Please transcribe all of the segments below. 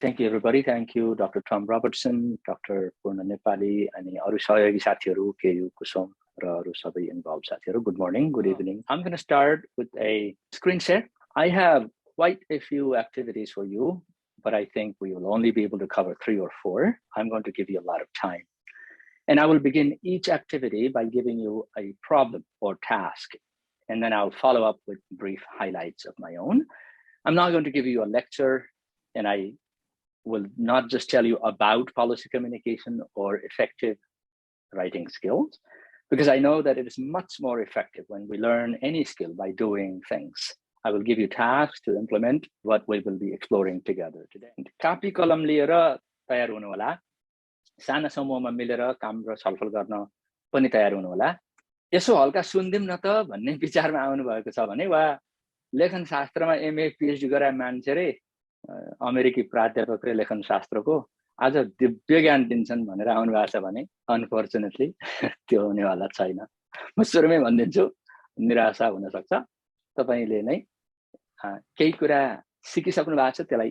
Thank you everybody. Thank you Dr. Tom Robertson, Dr. Purna Nepali, अनि अरु सहयोगी साथीहरु KU कुसुम र अरु सबै involved साथीहरु. Good morning, good evening. I'm going to start with a screen share. I have quite a few activities for you, but I think we will only be able to cover 3 or 4. I'm going to give you a lot of time. And I will begin each activity by giving you a problem or task. And then I'll follow up with brief highlights of my own. I'm not going to give you a lecture, and I will not just tell you about policy communication or effective writing skills, because I know that it is much more effective when we learn any skill by doing things. I will give you tasks to implement what we will be exploring together today. Copy कलम लिएर तयार हुनु होला, साना समूहमा मिलेर काम र छलफल गर्न पनि तयार हुनु होला। यसो हल्का सुन्दिम न त भन्ने विचारमा आउनु भएको छ भने वा लेखन शास्त्रमा एमए पीएचडी गरे मान्छे रे अमेरिकी प्राध्यापकले लेखन शास्त्रको आज दिव्य ज्ञान दिन्छन् भनेर आउनु भएको छ भने अनफर्चुनेटली त्यो हुनेवाला छैन। म सुरुमै भनिदिन्छु, निराशा हुन सक्छ। तपाईले नै केही कुरा सिकिसक्नु भएको छ, त्यसलाई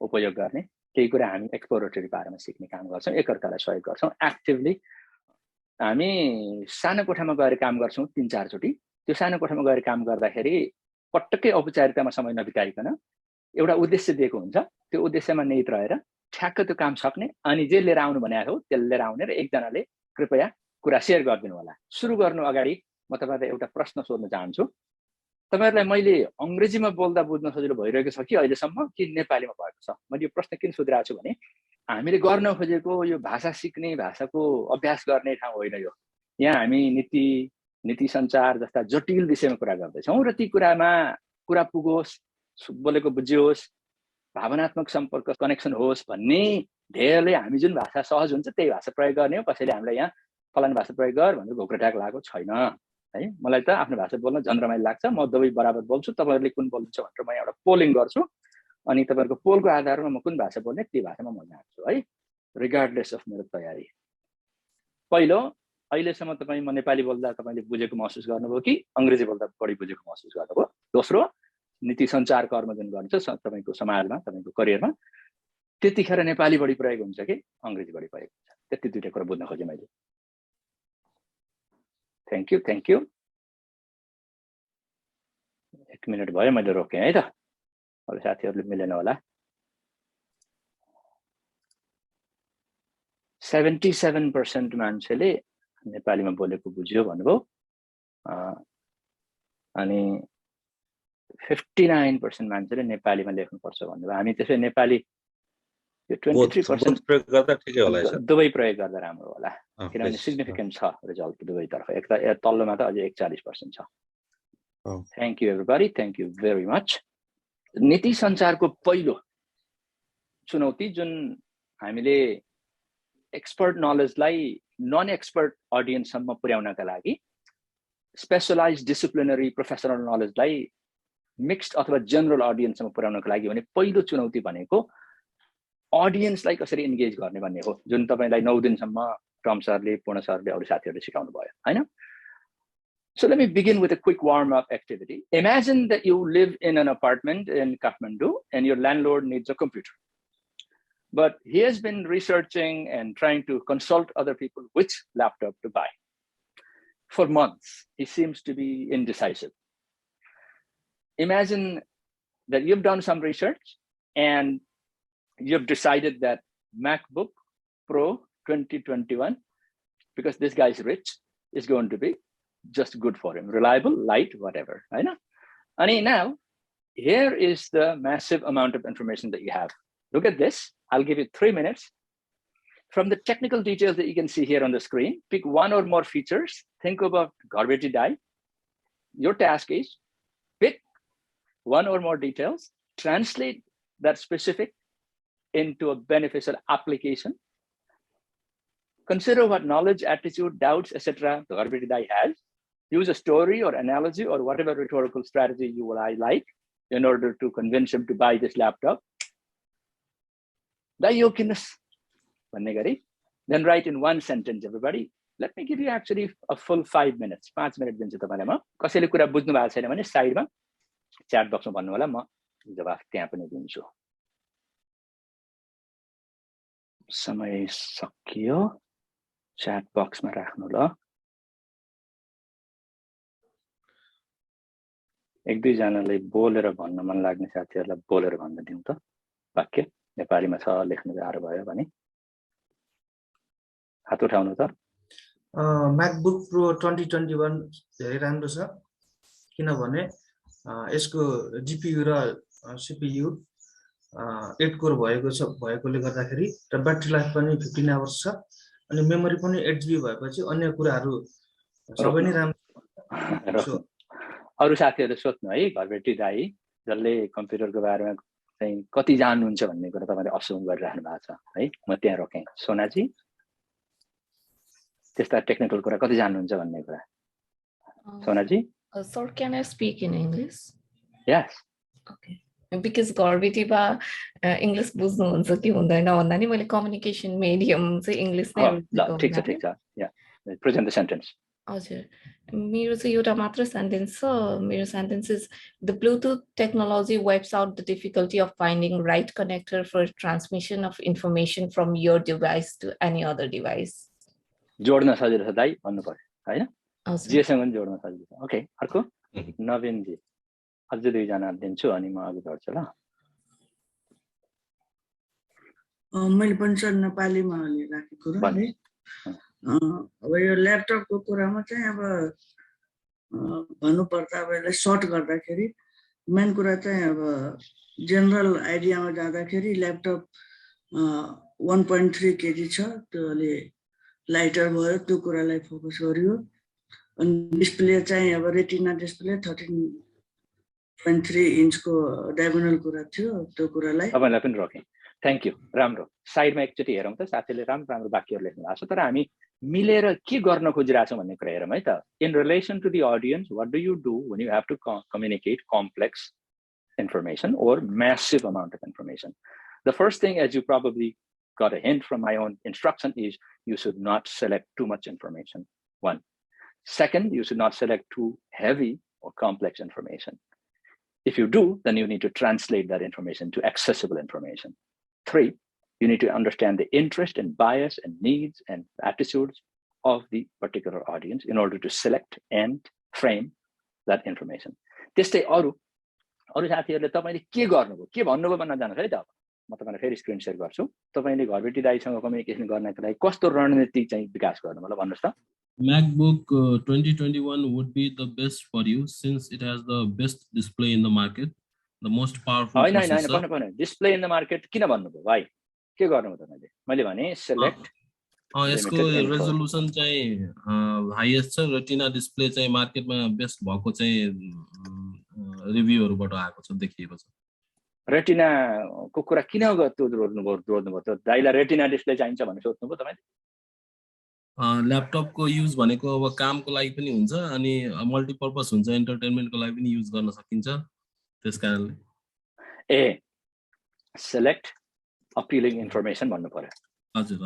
उपयोग गर्ने, केही कुरा हामी एक्सप्लोरेटरी पारामा सिक्ने काम गर्छौं, एकअर्कालाई सहयोग गर्छौं। एक्टिभली हामी सानो कोठामा गएर काम गर्छौं 3-4 चोटी। त्यो सानो कोठामा गएर काम गर्दाखेरि पटक्कै औपचारिकतामा समय नबिताइकन एउटा उद्देश्य दिएको हुन्छ, त्यो उद्देश्यमा निहित रहेर ठ्याक्क त्यो काम सक्ने अनि जे लिएर आउनु भनेको हो त्यसले लिएर आउने र एकजनाले कृपया कुरा शेयर गरिदिनु होला। सुरु गर्नु अगाडि म तपाईहरुलाई एउटा प्रश्न सोध्न चाहन्छु। तपाईहरुलाई मैले अंग्रेजीमा बोल्दा बुझ्न सजिलो भइरहेको छ कि अहिलेसम्म कि नेपालीमा भएको छ? मैले यो प्रश्न किन सोधिरहेको छु भने हामीले गर्न खोजेको यो भाषा सिक्ने, भाषाको अभ्यास गर्ने ठाउँ होइन यो। यहाँ हामी नीति सञ्चार जस्ता जटिल विषयमा कुरा गर्दैछौं र ती कुरामा कुरा पुगोस्, बोलेको बुझियोस्, भावनात्मक सम्पर्क कनेक्सन होस् भन्ने ध्येयले हामी जुन भाषा सहज हुन्छ त्यही भाषा प्रयोग गर्ने हो। कसैले हामीलाई यहाँ फलाना भाषा प्रयोग गर भनेर घोक्रेटाक लागेको छैन है। मलाई त आफ्नो भाषा बोल्न झन् रमाइलो लाग्छ। म दुवै बराबर बोल्छु। तपाईहरुले कुन बोल्नुहुन्छ भनेर म एउटा पोलिङ गर्छु अनि तपाईहरुको पोलको आधारमा म कुन भाषा बोल्ने त्यही भाषामा म जान्छु है, रिगार्डलेस अफ मेरो तयारी। पहिलो, अहिलेसम्म तपाई म नेपाली बोल्दा तपाईले बुझेको महसुस गर्नुभयो कि अंग्रेजी बोल्दा बढी बुझेको महसुस गर्नुभयो? दोस्रो, नीति सञ्चार कर्म जुन गर्नुहुन्छ तपाईको समाजमा, तपाईको करियरमा, त्यतिखेर नेपाली बढी प्रयोग हुन्छ कि अंग्रेजी बढी प्रयोग हुन्छ? त्यति दुईटा कुरा बुझ्न खोजे मैले। Thank you. 1 मिनेट भयो, मैले रोके है त। अब साथीहरुले मिलेन होला। 77% मान्छेले नेपालीमा बोलेको बुझ्यो भन्नुभयो अनि 59% मान्छेले नेपालीमा लेख्नुपर्छ भन्नुभयो। हामी त्यसै नेपाली यो 23% प्रयोग गर्दा ठिकै होला है सर? दुवै प्रयोग गर्दा राम्रो होला, किनभने सिग्निफिकेन्ट छ रिजल्ट दुवैतर्फ। एक त तल्लोमा त अझै 41% छ। Thank you everybody, thank you very much. नीति सञ्चारको पहिलो चुनौती जुन हामीले एक्सपर्ट नलेजलाई नन एक्सपर्ट अडियन्ससम्म पुर्याउनका लागि, स्पेशलाइज्ड डिसिप्लिनरी प्रोफेसनल नलेजलाई मिक्स्ड अथवा जनरल अडियन्ससम्म पुर्याउनको लागि भने पहिलो चुनौती भनेको अडियन्सलाई कसरी एन्गेज गर्ने भन्ने हो, जुन तपाईलाई 9 दिनसम्म टम सरले, पूर्ण सरले, अरु साथीहरुले सिकाउनु भयो हैन? So let me begin with a quick warm-up activity. Imagine that you live in an apartment in Kathmandu and your landlord needs a computer. But he has been researching and trying to consult other people which laptop to buy. For months, he seems to be indecisive. Imagine that you've done some research and you've decided that MacBook Pro 2021, because this guy is rich, is going to be just good for him, reliable, light, whatever, I know. And now, here is the massive amount of information that you have. Look at this. I'll give you 3 minutes. From the technical details that you can see here on the screen, pick one or more features. Think about garbage die. Your task is pick one or more details, translate that specific into a beneficial application. Consider what knowledge, attitude, doubts, etc. the garbage die has. Use a story or analogy or whatever rhetorical strategy you will like in order to convince him to buy this laptop. Then write in one sentence, everybody. Let me give you actually a full 5 minutes. 5 minutes दिन्छु तपाईलाई म। कसैले कुरा बुझ्नु भएको छैन भने साइडमा च्याट बक्समा भन्नु होला, म जवाफ त्यहाँ पनि दिन्छु। समय सकियो च्याट बक्समा राख्नु ल एक दुई जनालाई बोलेर भन्न मन लाग्ने साथीहरुलाई बोलेर भन्न दिउँ त वाक्य नेपालीमा छ लेख्न गाह्रो भयो भने हात उठाउनु त MacBook Pro 2021 धेरै राम्रो छ किनभने यसको GPU र CPU 8 कोर भएकोले गर्दाखेरि र ब्याट्री लाइफ पनि 15 आवर्स छ अनि मेमोरी पनि 8GB भएपछि अन्य कुराहरु सबै नै राम्रो अरु साथीहरु सोध्नु है घरबेटी दाइ जसले कम्प्युटरको बारेमा चाहिँ कति जान्नुहुन्छ भन्ने कुरा तपाईले असुम गरिराख्नु भएको छ है म त्यहाँ रोके सोनाजी त्यस्ता टेक्निकल कुरा कति जान्नुहुन्छ भन्ने कुरा सोनाजी sir, can I speak in English? Yes. Okay. Because घरबेटीमा इंग्लिश बुझ्नुहुन्छ कि हुँदैन भन्दा नि मैले कम्युनिकेसन मिडियम चाहिँ इंग्लिश नै ल ठीक छ या प्रेजेन्ट द सेन्टेन्स हजुर मेरो चाहिँ एउटा मात्र सेन्टेन्स छ मेरो sentence is the Bluetooth technology wipes out the difficulty of finding right connector for transmission of information from your device to any other device जोड्न सजिलो छ दाइ भन्नु पर्यो हैन हजुर जेसँग पनि जोड्न सजिलो छ ओके अर्को नवीन जी अझ दुई जना दिन्छु अनि म अघि बढ्छु ल मैले पनि सर नेपालीमा राखेको र है अब यो ल्यापटपको कुरामा चाहिँ अब भन्नुपर्दा अब यसलाई सर्ट गर्दाखेरि मेन कुरा चाहिँ अब जनरल आइडियामा जाँदाखेरि ल्यापटप 1.3 केजी छ त्यो अलि लाइटर भयो त्यो कुरालाई फोकस गरियो अनि डिस्प्ले चाहिँ अब रेटिना डिस्प्ले 13.3 इन्चको डायगोनल कुरा थियो त्यो कुरालाई तपाईलाई पनि रोके थ्यांक यू राम्रो साइडमा एकचोटी हेरौँ त साथीले राम्रो बाक्यहरु लेख्नु भएको छ तर हामी मिलेर के गर्न खोजिरहेछौं भन्ने कुरा हेरौँ है त in relation to the audience what do you do when you have to communicate complex information or massive amount of information. The first thing, as you probably got a hint from my own instruction, is you should not select too much information. One. Second, you should not select too heavy or complex information. If you do, then you need to translate that information to accessible information. Three, you need to understand the interest and bias and needs and attitudes of the particular audience in order to select and frame that information. त्यस्तै अरु साथीहरुले तपाईले के गर्नुभयो के भन्नुभयो भन्न जानुस् है त म तपाईलाई फेरि स्क्रिन शेयर गर्छु तपाईले घरबेटी दाइसँग कम्युनिकेसन गर्नको लागि कस्तो रणनीति चाहिँ विकास गर्नु मलाई भन्नुस् त MacBook 2021 would be the best for you since it has the best display in the market, the most powerful processor. हैन डिस्प्ले इन द मार्केट किन भन्नुभयो भाइ के गर्नुभयो तपाईले मैले भने सेलेक्ट यसको रेजोल्युसन चाहिँ हाईएस्ट छ रेटिना डिस्प्ले चाहिँ मार्केटमा बेस्ट भएको चाहिँ रिभ्यूहरुबाट आएको छ देखिएको छ रेटिना को कुरा किन जोड्नुभयो त दाइला रेटिना डिस्प्ले चाहिन्छ भनेर सोध्नुभयो तपाईले ल्यापटपको युज भनेको अब कामको लागि पनि हुन्छ अनि मल्टिपर्पस हुन्छ एन्टरटेनमेन्टको लागि पनि युज गर्न सकिन्छ त्यसकारणले ए सेलेक्ट अपीलिङ इन्फर्मेसन भन्नु पर्यो हजुर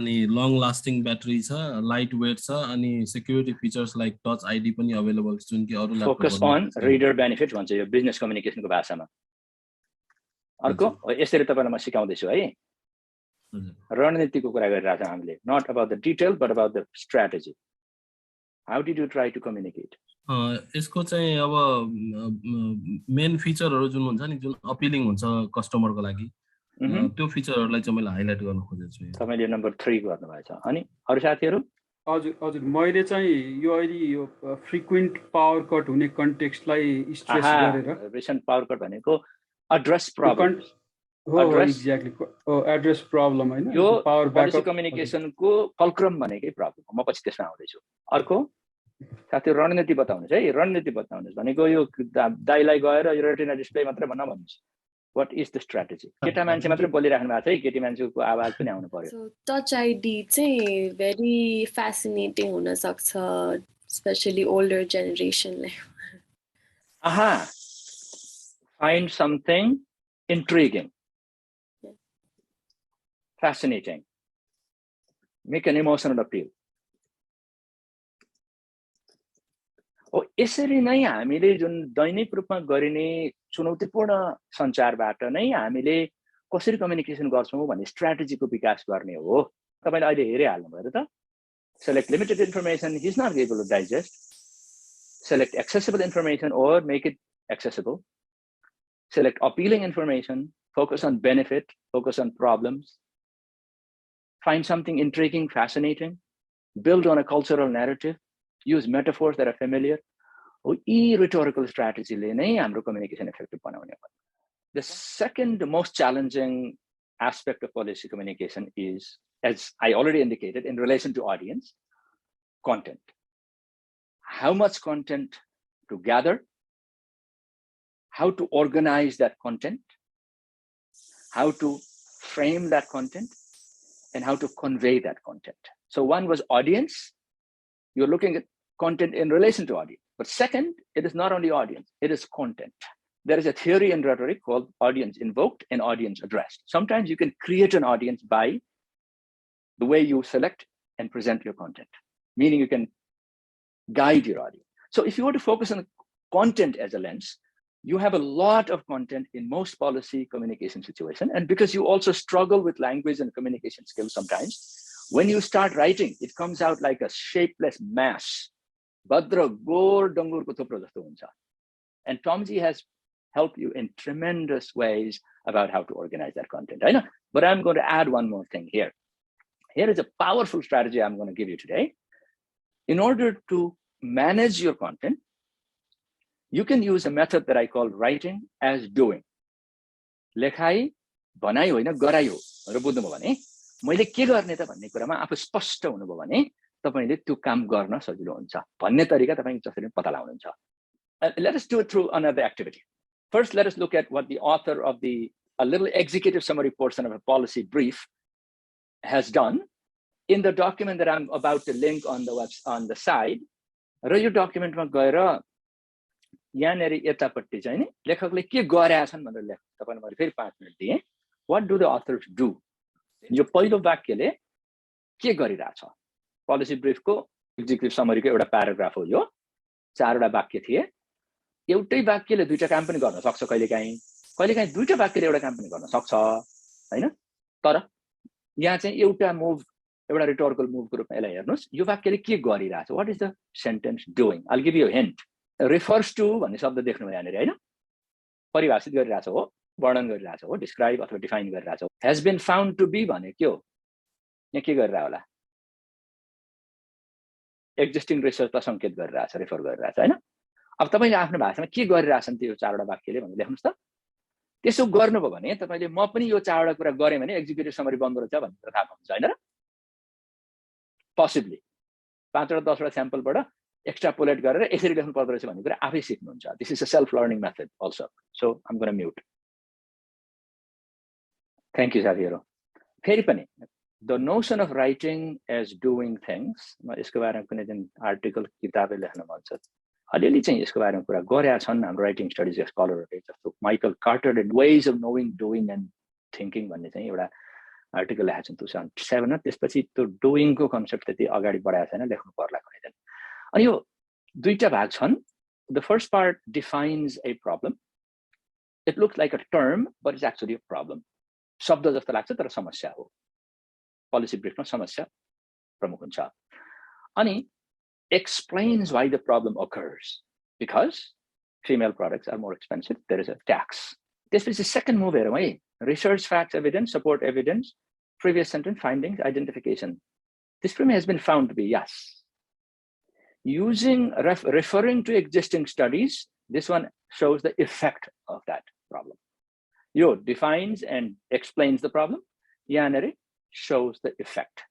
अनि लङ लास्टिङ ब्याट्री छ लाइट वेट छ अनि security features like touch ID पनि अवेलेबल छ जुन कि अरु laptop focus on reader benefit भन्छ यो बिजनेस कम्युनिकेसनको भाषामा अर्को यसरी तपाईलाई म सिकाउँदै छु है रणनीतिको कुरा गरिरहेछौं हामीले not about the detail but about the strategy how did you try to communicate यसको चाहिँ अब मेन फिचरहरु जुन हुन्छ नि जुन अपीलिङ हुन्छ कस्टमरको लागि त्यो फिचरहरुलाई चाहिँ मैले हाइलाइट गर्न खोजेको छु तपाईले नम्बर 3 गर्नु भएछ अनि अरु साथीहरु हजुर मैले चाहिँ यो अहिले यो फ्रिक्वेन्ट पावर कट हुने कन्टेक्स्टलाई स्ट्रेस गरेर रिसेन्ट पावर कट भनेको एड्रेस प्रब्लम एड्रेस प्रब्लम हैन यो पावर ब्याकअप कम्युनिकेसनको फल्क्रम भनेकै प्रब्लम म पछि त्यसमा आउँदै छु अर्को साथी रणनीति बताउनुस् है रणनीति बताउनुस् भनेको यो दाइलाई गएर यो रेटिना डिस्प्ले मात्र भन्न भन्नुस् what is the strategy केटा मान्छे मात्र बोलिराख्नु भएको छ है केटी मान्छेको आवाज पनि आउनु पर्यो सो टच आईडी चाहिँ भेरी फ्यासिनेटिङ हुन सक्छ स्पेशली ओल्डर जेनेरेसनलाई aha find something intriguing fascinating make an emotional appeal यसरी नै हामीले जुन दैनिक रूपमा गरिने चुनौतीपूर्ण सञ्चारबाट नै हामीले कसरी कम्युनिकेसन गर्छौं भन्ने स्ट्र्याटेजीको विकास गर्ने हो। तपाईले अहिले हेरिहाल्नु भयो त। Select limited information he's not able to digest. Select accessible information or make it accessible. Select appealing information, focus on benefit, focus on problems. Find something intriguing, fascinating, build on a cultural narrative, use metaphors that are familiar. Rhetorical strategy le nai hamro communication effective banaउने हो. The second most challenging aspect of policy communication is, as I already indicated, in relation to audience, content. How much content to gather, how to organize that content, how to frame that content, and how to convey that content. So one was audience. You're looking at content in relation to audience. But second, it is not only audience, it is content. There is a theory in rhetoric called audience invoked and audience addressed. Sometimes you can create an audience by the way you select and present your content, meaning you can guide your audience. So if you were to focus on content as a lens, you have a lot of content in most policy communication situations. And because you also struggle with language and communication skills sometimes, when you start writing, it comes out like a shapeless mass. Badra gor dangur ko thupro jasto huncha. And Tomji has helped you in tremendous ways about how to organize that content. I know, but I'm going to add one more thing here. Here is a powerful strategy I'm going to give you today. In order to manage your content, you can use a method that I call writing as doing. लेखाइ बनाइ होइन गराइ हो र बुझ्नुभयो भने मैले के गर्ने त भन्ने कुरामा आफू स्पष्ट हुनुभयो भने तपाईले त्यो काम गर्न सजिलो हुन्छ भन्ने तरिका तपाईले जसरी पत्ता लगाउनुहुन्छ. Let us do it through another activity. First, let us look at what the author of a little executive summary portion of a policy brief has done in the document that I'm about to link on the side. र यो डकुमेन्टमा गएर यहाँनेरि यतापट्टि चाहिँ नि लेखकले के गरेका छन् भनेर लेख तपाईलाई मैले फेरि 5 मिनेट दिए. What do the authors do? यो पहिलो वाक्यले के गरिरहेछ? पोलिसी ब्रिफको एक्जिक्युटिभ समरीको एउटा प्याराग्राफ हो यो. 4 वटा वाक्य थिए. एउटै वाक्यले दुईटा काम पनि गर्न सक्छ कहिलेकाहीँ दुईटा वाक्यले एउटा काम पनि गर्न सक्छ हैन. तर यहाँ चाहिँ एउटा rhetorical move को रूपमा यसलाई हेर्नुस्. यो वाक्यले के गरिरहेछ? What is the sentence doing? I'll give you a hint. Refers to भन्ने शब्द देख्नुभयो यहाँनेरि हैन. परिभाषित गरिरहेछ हो, वर्णन गरिरहेछ हो, describe अथवा define गरिरहेछ हो. Has been found to be भने के हो? यहाँ के गरिरहेछ होला? Existing research लाई संकेत गरिरहेछ, रेफर गरिरहेछ हैन. अब तपाईले आफ्नो भाषामा के गरिरहेछन् त्यो 4 वटा वाक्यले भनेर लेख्नुस् त. त्यसो गर्नुभयो भने तपाईले म पनि यो 4 वटा कुरा गरे भने एक्जिक्युटिभ समरी बन्द रहेछ भन्ने थाहा पाउँछ हैन र? Possibly 5 or 10 वटा स्याम्पलबाट extrapolate गरेर यसरी लेख्नु पर्दो रहेछ भन्ने कुरा आफै सिक्नुहुन्छ. This is a self-learning method also. So I'm going to mute. Thank you, साथीहरु. फेरि पनि the notion of writing as doing things, म यसको बारेमा कुनै दिन आर्टिकल किताबले लेख्न मन छ. अलिअलि चाहिँ यसको बारेमा कुरा गरेका छन् हाम्रो राइटिङ स्टडिज स्कलरहरुले, जस्तो Michael Carter and ways of knowing doing and thinking भन्ने चाहिँ एउटा आर्टिकल लेखेको छन् 2007 मा. त्यसपछि त्यो डुइङको कन्सेप्ट त्यति अगाडि बढाएको छैन, लेख्नु पर्ला कुनै दिन. अनि यो दुईटा भाग छन्. The first part defines a problem. It looks like a term, but it's actually a problem. शब्द जस्तो लाग्छ तर समस्या हो. पोलिसी ब्रिफमा समस्या प्रमुख हुन्छ. अनि explains why the problem occurs. Because female products are more expensive, there is a tax. This is the second move here, right? Research, facts, evidence, support evidence, previous sentence, findings, identification. This problem has been found to be yes. Using referring to existing studies, this one shows the effect of that problem. Yo defines and explains the problem. Yaneri shows the effect.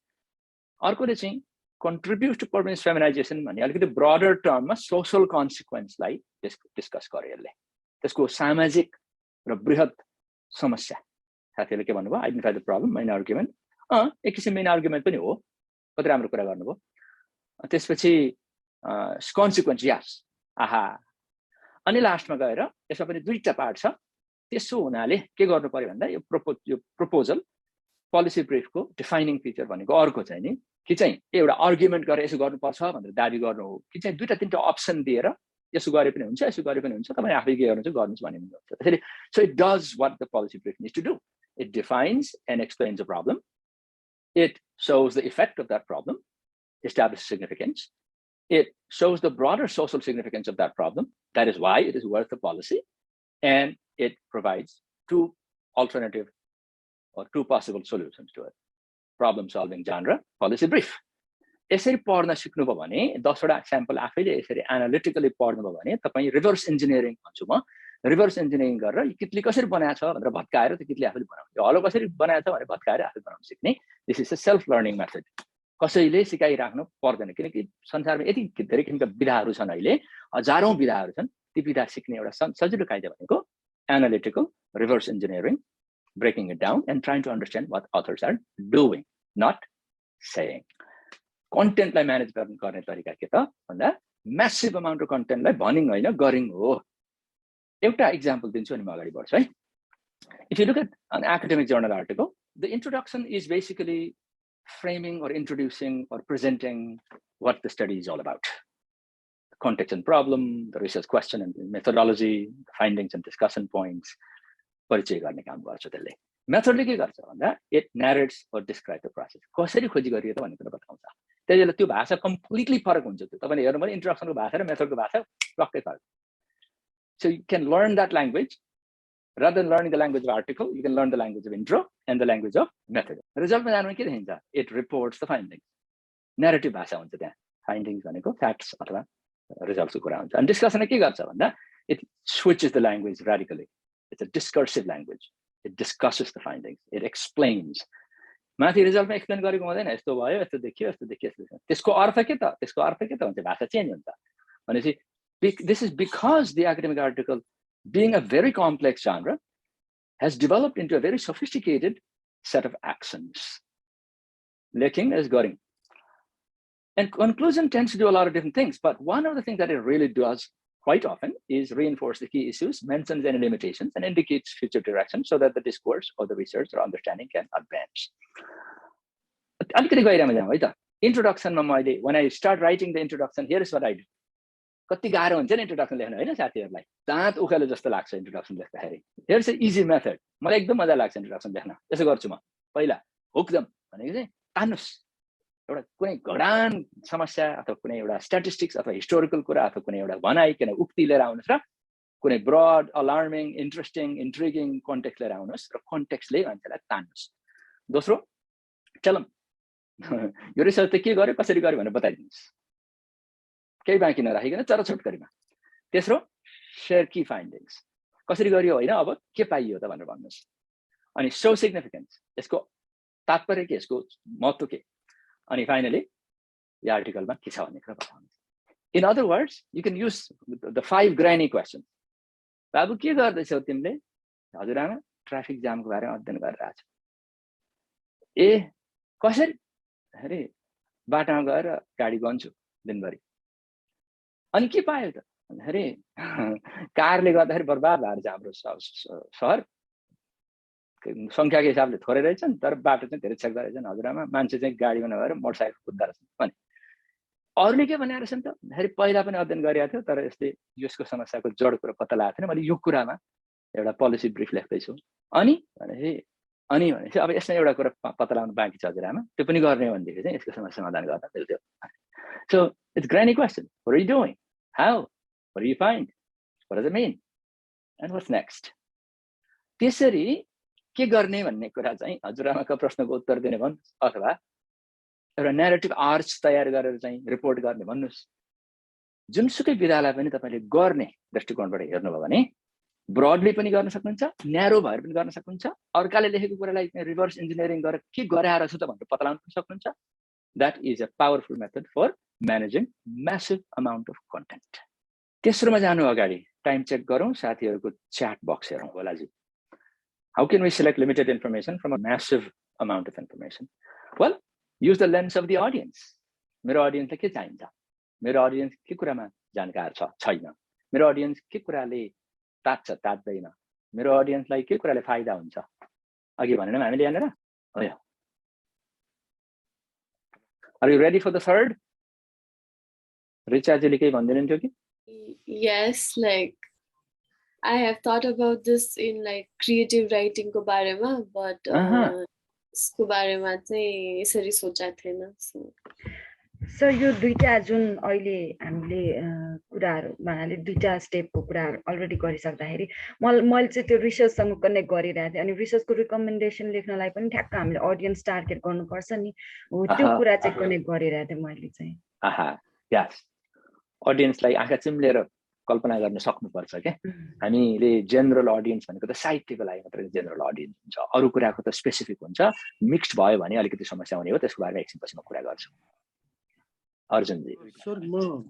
Arko चाहिँ contributes to performance feminization भन्ने अलिकति broader term मा social consequence लाई discuss गरे यसले. त्यसको सामाजिक र बृहत समस्या साथीहरुले के भन्नुभयो, identify the problem, main argument. एक किसिम main argument पनि हो, कति राम्रो कुरा गर्नुभयो. त्यसपछि consequence yes. आहा. अनि लास्टमा गएर यसमा पनि दुईटा पार्ट छ. त्यसो हुनाले के गर्नु पर्यो भन्दा यो प्रपोजल पोलिसी ब्रिफको डिफाइनिङ फिचर भनेको अर्को चाहिँ नि कि चाहिँ एउटा आर्गुमेन्ट गरेर यसो गर्नुपर्छ भनेर दाबी गर्नु हो कि चाहिँ दुईटा तीनटा अप्सन दिएर यसो गरे पनि हुन्छ, यसो गरे पनि हुन्छ, तपाईले आफै के गर्नुहुन्छ गर्नुस् भन्ने हुन्छ. त्यसैले so it does what the policy brief needs to do. It defines and explains a problem. It shows the effect of that problem, establishes significance. It shows the broader social significance of that problem. That is why it is worth the policy. And it provides two alternative or two possible solutions to it. Problem solving genre, policy brief. यसरी पढ्न सिक्नुभयो भने 10 वटा sample आफैले यसरी analytically पढ्नुभयो भने तपाईं reverse engineering भन्छु म रिभर्स इन्जिनियरिङ गरेर कितले कसरी बनाएको छ भनेर भत्काएर त्यो कितले आफैले बनाउँछ यो हलो कसरी बनाएको छ भनेर भत्काएर आफै बनाउन सिक्ने this is a self learning method कसैले सिकाइराख्नु पर्दैन किनकि संसारमा यति धेरै किसिमका विधाहरू छन् अहिले हजारौं विधाहरू छन् ती विधा सिक्ने एउटा सजिलो कायदा भनेको analytical reverse engineering breaking it down and trying to understand what authors are doing, not saying. Content लाई manage गर्ने तरिका के त भन्दा massive amount of content लाई भनिङ हैन गरिङ हो एउटा example दिन्छु अनि म अगाडि बढ्छु है if you look at an academic journal article the introduction is basically framing or introducing or presenting what the study is all about the context and problem the research question and methodology the findings and discussion points परिचय गर्ने काम गर्छ त्यसले मेथडले के गर्छ भन्दा it narrates or describe the process कसरी खोजी गरियो त भन्ने कुरा बताउँछ त्यसैले त्यो भाषा कम्प्लिटली फरक हुन्छ त्यो तपाईले हेर्नु भने इन्ट्रोडक्सनको भाषा र मेथडको भाषा टक्कै फरक so you can learn that language rather than learning the language of article you can learn the language of intro and the language of method रिजल्टमा जानुमा के देखिन्छ it reports the findings narrative भाषा हुन्छ त्यहाँ findings भनेको facts अथवा रिजल्ट्सको कुरा हुन्छ अनि डिस्कसनले के गर्छ भन्दा it switches the language radically it's a discursive language it discusses the findings it explains माथि रिजल्टमा एक्सप्लेन गरेको हुँदैन यस्तो भयो यस्तो देखियो यस्तो देखियो यस्तो त्यसको अर्थ के त हुन्छ भाषा चेन्ज हुन्छ भनेपछि this is because the academic article being a very complex genre has developed into a very sophisticated set of actions lacking is going and conclusion tends to do a lot of different things but one of the things that it really does quite often is reinforce the key issues, mentions any limitations, and indicates future direction so that the discourse or the research or understanding can advance. Introduction, when I start writing the introduction, here is what I do. कति गाह्रो हुन्छ नि introduction लेख्न हैन साथीहरुलाई दाँत उखेले जस्तो लाग्छ introduction लेख्दाखेरि हेर्स इजी मेथड मलाई एकदम मजा लाग्छ इन्ट्रोडक्सन लेख्न यसो गर्छु म पहिला हुक देम भनेको चाहिँ तान्नुस् एउटा कुनै घडान समस्या अथवा कुनै एउटा स्ट्याटिस्टिक्स अथवा हिस्टोरिकल कुरा अथवा कुनै एउटा भनाइ किन उक्ति लिएर आउनुस् र कुनै broad alarming interesting intriguing context लिएर आउनुस् र कन्टेक्स्टले मान्छेलाई तान्नुस् दोस्रो चलम यो रिसर्च त के गर्यो कसरी गर्यो भनेर बताइदिनुस् केही बाँकी नराखिकन चरा छोटकरीमा तेस्रो शेयर की फाइन्डिङ्स कसरी गरियो हैन अब के पाइयो त भनेर भन्नुस् अनि सो सिग्निफिकेन्स यसको तात्पर्य के यसको महत्त्व के अनि फाइनली यो आर्टिकलमा के छ भन्ने कुरा बताउनुस् in other words you can use the 5 granny questions बाबु के गर्दैछौ तिमीले हजुरआमा ट्राफिक जामको बारेमा अध्ययन गरिरहेछ ए कसरी अरे बाटामा गएर गाडी गन्छु दिनभरि अनि के पायो त अरे कारले गर्दाखेरि बर्बाद भएर छ हाम्रो शहर संख्याको हिसाबले थोरै रहेछन् तर बाटो चाहिँ धेरै छेक्दा रहेछन् हजुरआमा मान्छे चाहिँ गाडीमा नभएर मोटरसाइकल कुद्दा रहेछन् भने अरूले के भनेर रहेछन् त फेरि पहिला पनि अध्ययन गरिएको थियो तर यस्तै यसको समस्याको जड कुरा पत्ता लागेको थिएन मैले यो कुरामा एउटा पोलिसी ब्रिफ लेख्दैछु अनि भनेपछि अब यसमा एउटा कुरा पत्ता लगाउनु बाँकी छ हजुरआमा त्यो पनि गर्ने भनेदेखि चाहिँ यसको समस्या समाधान गर्न मिल्थ्यो so it's granny question what are you doing how what do you find what does it mean and what's next त्यसरी के गर्ने भन्ने कुरा चाहिँ हजुरआमाको प्रश्नको उत्तर दिने भन्नुस् अथवा एउटा न्यारेटिभ आर्च तयार गरेर चाहिँ रिपोर्ट गर्ने भन्नुस् जुनसुकै विधालाई पनि तपाईले गर्ने दृष्टिकोणबाट हेर्नुभयो भने ब्रडली पनि गर्न सक्नुहुन्छ न्यारो भएर पनि गर्न सक्नुहुन्छ अर्काले लेखेको कुरालाई रिभर्स इन्जिनियरिङ गरेर के गराएर छ त भनेर पत्ता लगाउन पनि सक्नुहुन्छ that is a powerful method for managing massive amount of content तेस्रोमा जानु अगाडि टाइम चेक गरौँ साथीहरूको च्याट बक्स हेरौँ होलाजी How can we select limited information from a massive amount of information? Well, use the lens of the audience. मेरो audience के चाहिन्छ मेरो audience के कुरामा जानकार छ छैन मेरो audience के कुराले तात्छ तात्दैन मेरो audience लाई के कुराले फाइदा हुन्छ अघि भनेनौं हामीले यहाँनेर हो यो Are you ready for the third? Richa जीले केही भन्दिनुहुन्थ्यो कि Yes, like I have thought about this in like creative writing को बारेमा, but यसको बारेमा चाहिँ यसरी सोचेको थिएन. सर यो दुईटा जुन अहिले हामीले कुराहरु भन्नाले दुईटा स्टेपको कुराहरु अलरेडी गरिसक्दाखेरि मैले चाहिँ त्यो रिसर्चसँग कनेक्ट गरिरहेको थिएँ अनि रिसर्चको रिकमेन्डेसन लेख्नलाई पनि ठ्याक्क हामीले अडियन्स टार्गेट गर्नुपर्छ नि हो त्यो कुरा चाहिँ कनेक्ट गरिरहेको थिएँ मैले चाहिँ. यस अडियन्सलाई आँखा चिम्लेर कल्पना गर्न सक्नुपर्छ के. हामीले जेनरल अडियन्स भनेको त साहित्यको लागि मात्र जेनरल अडियन्स हुन्छ, अरु कुराको त स्पेसिफिक हुन्छ. मिक्स्ड भयो भने अलिकति समस्या हुने हो, त्यसको बारेमा एकछिन पछि म कुरा गर्छु. अर्जुनजी. सर म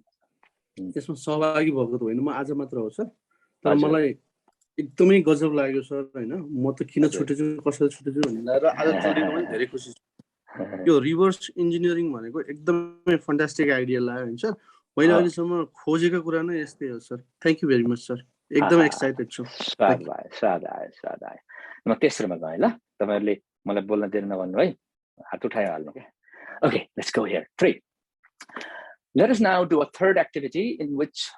त्यसमा सहभागी भएको त होइन, म आज मात्र हो सर, तर मलाई एकदमै गजब लाग्यो सर हैन. म त किन छुटेछु कसरी छुटेछु भनेर आज जोडिनु पनि धेरै खुसी छु. यो रिभर्स इन्जिनियरिङ भनेको एकदमै फन्टास्टिक आइडिया लाग्यो हैन सर. मैले अहिलेसम्म खोजेको कुरा नै यस्तै हो sir. Thank you very much sir. एकदमै एक्साइटेड छु. स्वागत. म तेस्रोमा गएँ ल, तपाईहरुले मलाई बोल्न दिनु नभन्नु है, हात उठाइहाल्नु के. Okay, let's go here. 3. Let us now do a third activity in which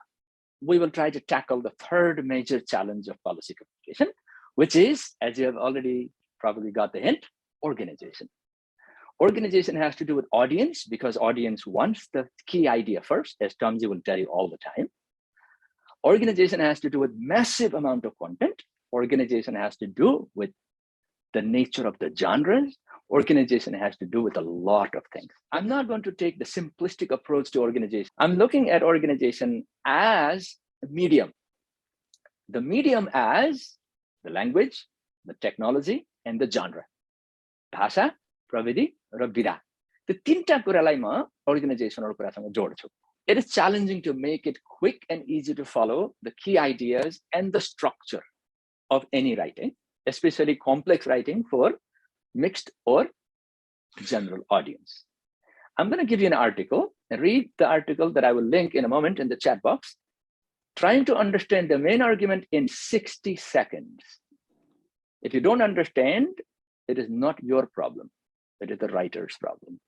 we will try to tackle the third major challenge of policy communication, which is, as you have already probably got the hint, organization. Organization has to do with audience because audience wants the key idea first, as Tomji will tell you all the time. Organization has to do with massive amount of content. Organization has to do with the nature of the genres. Organization has to do with a lot of things. I'm not going to take the simplistic approach to organization. I'm looking at organization as a medium. The medium as the language, the technology, and the genre. Bhasha, pravidi, र विधा. The तीनटा कुरालाई म organizational कुरासँग जोड्छु. It is challenging to make it quick and easy to follow the key ideas and the structure of any writing, especially complex writing for mixed or general audience. I'm going to give you an article and read the article that I will link in a moment in the chat box, trying to understand the main argument in 60 seconds. If you don't understand, it is not your problem. It is the writer's problem.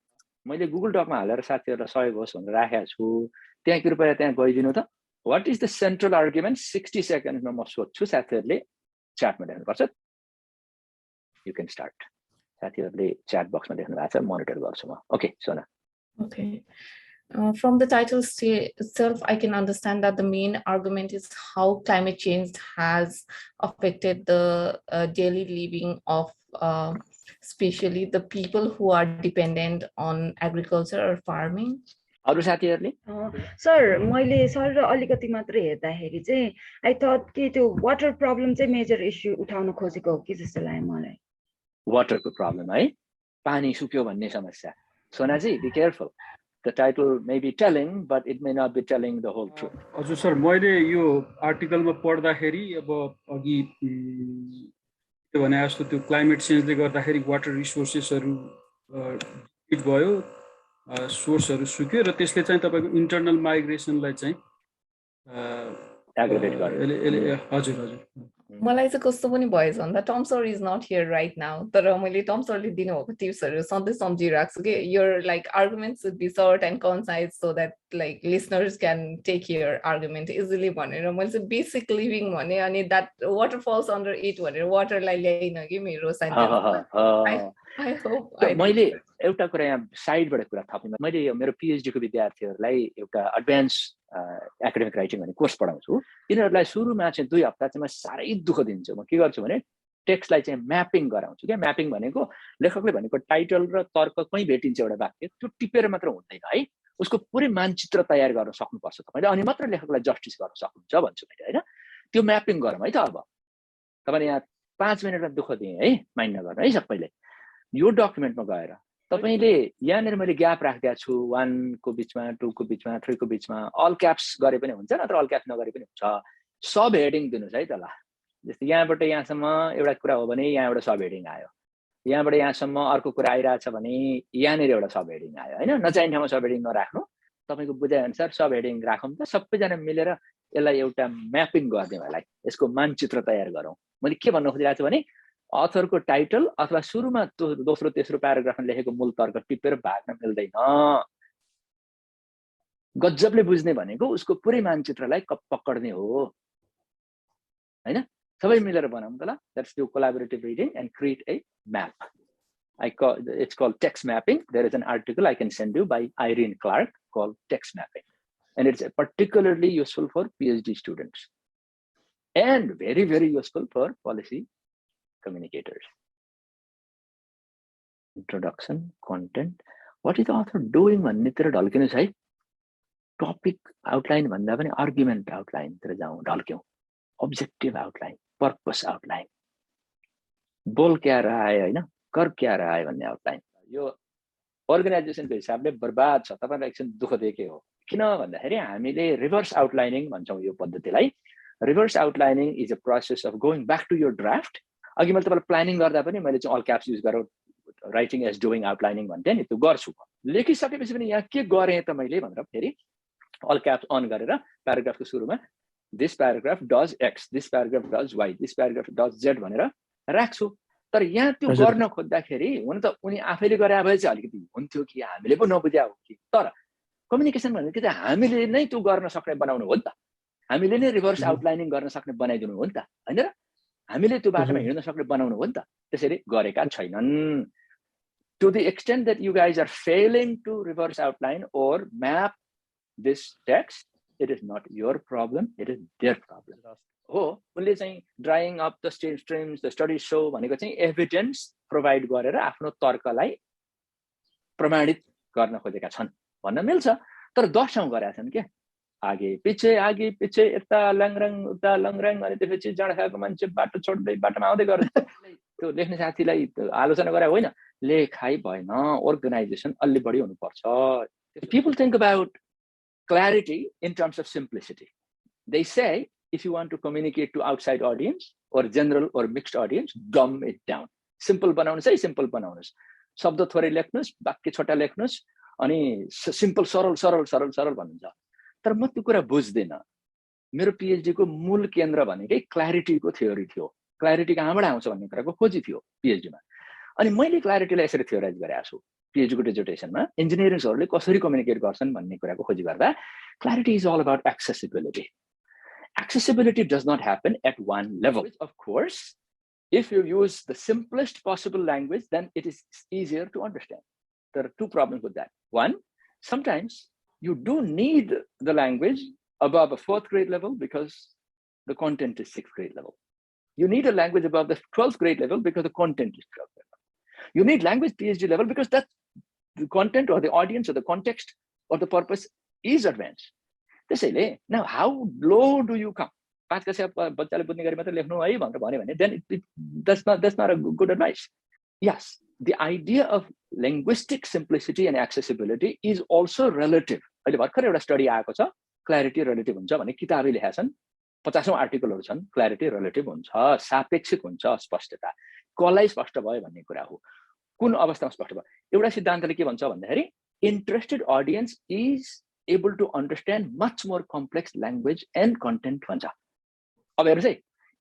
मैले Google डकमा हालेर साथीहरुलाई सहयोग होस् भनेर राखेको छु, त्यहाँ कृपया त्यहाँ गइदिनु त. What is the central argument? 60 seconds मा म सोध्छु, साथीहरुले च्याटमा लेख्नुपर्छ. You can start. साथीहरुले च्याट बक्समा लेख्नु भएको छ, मोनिटर गर्छु म. Okay, Sona. Okay. From the title itself, I can understand that the main argument is how climate change has affected the daily living of especially the people who are dependent on agriculture or farming. अरु साथीहरुले? Sir मैले sir र अलिकति मात्र हेर्दाखेरि चाहिँ I thought कि त्यो water problem चाहिँ major issue उठाउन खोजेको हो कि जस्तो लाग्यो मलाई. Water को problem है? पानी सुक्यो भन्ने समस्या. Sonaji, be careful. The title may be telling, but it may not be telling the whole truth. हजुर सर, मैले यो आर्टिकलमा पढ्दाखेरि अब अघि के भने जस्तो त्यो क्लाइमेट चेन्जले गर्दाखेरि वाटर रिसोर्सेसहरु डिप्लिट भयो, सोर्सहरु सुक्यो र त्यसले चाहिँ तपाईको इन्टरनल माइग्रेसनलाई चाहिँ एग्रिभेट गर्यो. हजुर हजुर. मलाई चाहिँ कस्तो पनि भएछ भन्दा Tom sir is not here right now, तर मैले टम सरले दिनुभएको टिप्सहरु सधैँ सम्झिरहेको छु कि your like argument should be short and concise so that like listeners can take your argument easily भनेर मैले चाहिँ बेसिक लिभिङ भने अनि that water falls under it भनेर वाटरलाई ल्याइन कि मेरो सेन्टेन्स. मैले एउटा कुरा यहाँ साइडबाट कुरा थप्नु, मैले मेरो पीएचडी को विद्यार्थीहरुलाई एउटा एडभान्स एकाडेमिक राइटिङ भन्ने कोर्स पढाउँछु. तिनीहरुलाई सुरुमा चाहिँ 2 हप्ता चाहिँ म सारै दुःख दिन्छु. म के गर्छु भने टेक्स्टलाई चाहिँ म्यापिङ गराउँछु के. म्यापिङ भनेको लेखकले भनेको टाइटल र तर्क कहीँ भेटिन्छ एउटा वाक्य, त्यो टिपेर मात्र हुँदैन है, उसको पुरै मानचित्र तयार गर्न सक्नुपर्छ तपाईले, अनि मात्र लेखकलाई जस्टिस गर्न सक्नुहुन्छ भन्छु मैले हैन. त्यो म्यापिङ गरौँ है त. अब तपाईले यहाँ 5 मिनेटमा दुःख दिए है, माइन्ड नगर्नु है सबैले. यो डकुमेन्टमा गएर तपाईले यहाँनेर मैले ग्याप राखेको छु, 1 को बीचमा, 2 को बीचमा, 3 को बीचमा, अल क्याप्स गरे पनि हुन्छ नत्र अल क्याप्स नगरे पनि हुन्छ. सब हेडिङ दिनुस् है त ल. जस्तै यहाँबाट यहाँसम्म एउटा कुरा हो भने यहाँ एउटा सब हेडिङ आयो, यहाँबाट यहाँसम्म अर्को कुरा आइराछ भने यहाँनेर एउटा सब हेडिङ आयो हैन. नचाहिने ठाउँमा सब हेडिङ नराख्नु, तपाईको बुझाइ अनुसार सब हेडिङ राखौँ त, सबैजना मिलेर यसलाई एउटा म्यापिङ गर्ने होला, यसको मानचित्र तयार गरौँ. मैले के भन्न खोजिरहेको छु भने अथरको टाइटल अथवा सुरुमा दोस्रो तेस्रो प्याराग्राफमा लेखेको मूल तर्क टिपेर भाग्न मिल्दैन. गजबले बुझ्ने भनेको उसको पुरै मानचित्रलाई पक्कड्ने हो. हैन सबै मिलेर बनाऊँ त ल let's do collaborative reading and create a map it's called text mapping. There is an article I can send you by Irene Clark called text mapping, and it's particularly useful for PhD students and very, very useful for policy communicators. Introduction, content. What is the author doing? Topic outline, argument outline, objective outline, purpose outline. बोल क्या रहा है हैन कर क्या रहा है भन्ने आउटलाइन यो अर्गनाइजेसनको हिसाबले बर्बाद छ तपाईलाई एकछिन दुःख दिएकै हो किन भन्दाखेरि हामीले रिभर्स आउटलाइनिङ भन्छौं यो पद्धतिलाई reverse outlining is a process of going back to your draft अघि मैले तपाईलाई प्लानिङ गर्दा पनि मैले चाहिँ अल क्याप्स युज गरेर राइटिङ एज डुइङ आउटलाइनिङ भन्थे नि त्यो गर्छु लेखिसकेपछि पनि यहाँ के गरे त मैले भनेर फेरि अल क्याप्स अन गरेर प्याराग्राफको सुरुमा this paragraph does X this paragraph does Y this paragraph does Z भनेर राख्छु तर यहाँ त्यो गर्न खोज्दाखेरि हुन त उनी आफैले गरे भए चाहिँ अलिकति हुन्थ्यो कि हामीले पो नबुझ्या हो कि तर कम्युनिकेसन भनेको चाहिँ हामीले नै त्यो गर्न सक्ने बनाउनु हो नि त हामीले नै रिभर्स आउटलाइनिङ गर्न सक्ने बनाइदिनु हो नि त हैन र हामीले त्यो बाटोमा हिँड्न सक्ने बनाउनु हो नि त त्यसैले गरेका छैनन् to the extent that you guys are failing to reverse outline or map this text it is not your problem it is their problem हो उनले चाहिँ drying up the streams the study so भनेको चाहिँ evidence provide गरेर आफ्नो तर्कलाई प्रमाणित गर्न खोजेका छन् भन्न मिल्छ तर 10 ठाउँ गरेका छन् के आगे पछि यता लङरङ उता लङरङ अनि त्यसपछि जाँड खाएको मान्छे बाटो छोड्दै बाटोमा आउँदै गर्छ त्यो लेख्ने साथीलाई आलोचना गरे होइन लेखाइ भएन अर्गनाइजेसन अलि बढी हुनुपर्छ people think about clarity in terms of simplicity they say if you want to communicate to outside audience or general or mixed audience dumb it down simple बनाउनुस् है simple बनाउनुस् शब्द थोरै लेख्नुस् वाक्य छोटा लेख्नुस् अनि सिम्पल सरल सरल सरल सरल भन्नुहुन्छ तर म त्यो कुरा बुझ्दिन मेरो पीएचडी को मूल केन्द्र भनेकै क्ल्यारिटीको थ्योरी थियो क्ल्यारिटी कहाँबाट आउँछ भन्ने कुराको खोजी थियो पीएचडी मा अनि मैले क्ल्यारिटीलाई यसरी थ्योराइज गरेको छु पीएचडी को डिजर्टेसनमा इन्जिनियर्सहरुले कसरी कम्युनिकेट गर्छन् भन्ने कुराको खोजी गर्दा clarity is all about accessibility accessibility does not happen at one level of course if you use the simplest possible language then it is easier to understand there are two problems with that one sometimes you do need the language above a 4th grade level because the content is 6th grade level you need a language above the 12th grade level because the content is 12th grade level you need language PhD level because that the content or the audience or the context or the purpose is advanced त्यसैले now how low do you come 5 कक्षा बच्चाले बुझ्ने गरी मात्र लेख्नु है भनेर भन्यो भने then that's not a good advice yes the idea of linguistic simplicity and accessibility is also relative अहिले भर्खर एउटा स्टडी आएको छ क्ल्यारिटी रिलेटिभ हुन्छ भने किताबले लेखेका छन् 50औं आर्टिकलहरु छन् क्ल्यारिटी रिलेटिभ हुन्छ सापेक्षिक हुन्छ स्पष्टता कसलाई स्पष्ट भयो भन्ने कुरा हो कुन अवस्थामा स्पष्ट भयो एउटा सिद्धान्तले के भन्छ भन्दाखेरि interested audience is able to understand much more complex language and content भन्छ अब हेर्नुस् है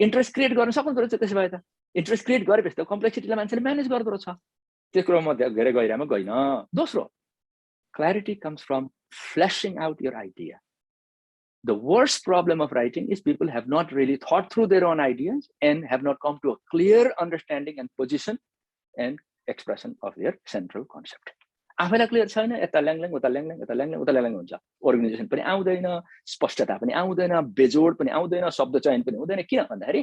इन्ट्रेस्ट क्रिएट गर्न सक्नु पर्छ त्यसै भए त इन्ट्रेस्ट क्रिएट गरेपछि त कम्प्लेक्सिटीलाई मान्छेले म्यानेज गर्दो रहेछ त्यो कुरामा म धेरै गहिरामा गइन दोस्रो clarity comes from fleshing out your idea the worst problem of writing is people have not really thought through their own ideas and have not come to a clear understanding and position and expression of their central concept आफैलाई clear छैन यता ल्याङल्याङ उता ल्याङल्याङ यता ल्याङल्याङ उता ल्याङल्याङ हुन्छ organisation पनि आउँदैन स्पष्टता पनि आउँदैन बेजोड पनि आउँदैन शब्द चयन पनि हुँदैन किन भन्दाखेरि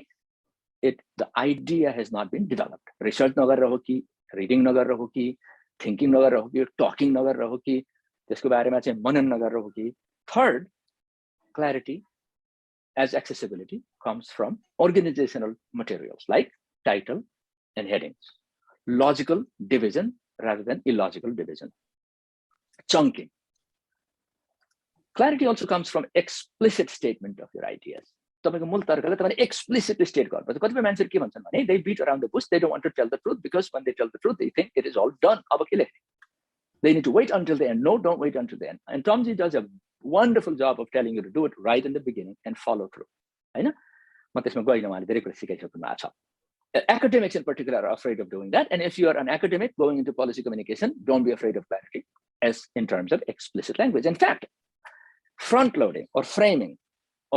the idea has not been developed research नगरेर हो कि रिडिङ नगरेर हो कि थिंकिङ नगरेर हो कि टकिङ नगरेर हो कि त्यसको बारेमा चाहिँ मनन नगरेर हो कि third clarity as accessibility comes from organizational materials like title and headings logical division rather than illogical division chunking clarity also comes from explicit statement of your ideas तपाईको मूल तर्कले तपाईले explicitly state गर्नुपर्छ कतिपय मान्छेहरु के भन्छन् भने they beat around the bush they don't want to tell the truth because when they tell the truth they think it is all done अब के लेख्ने they need to wait until the end no don't wait until the end and Tomji does a wonderful job of telling you to do it right in the beginning and follow through हैन म त्यसमा गइन उहाँले धेरै कुरा सिकाइसक्नु भएको छ academics in particular are afraid of doing that and if you are an academic going into policy communication don't be afraid of clarity as in terms of explicit language in fact front loading or framing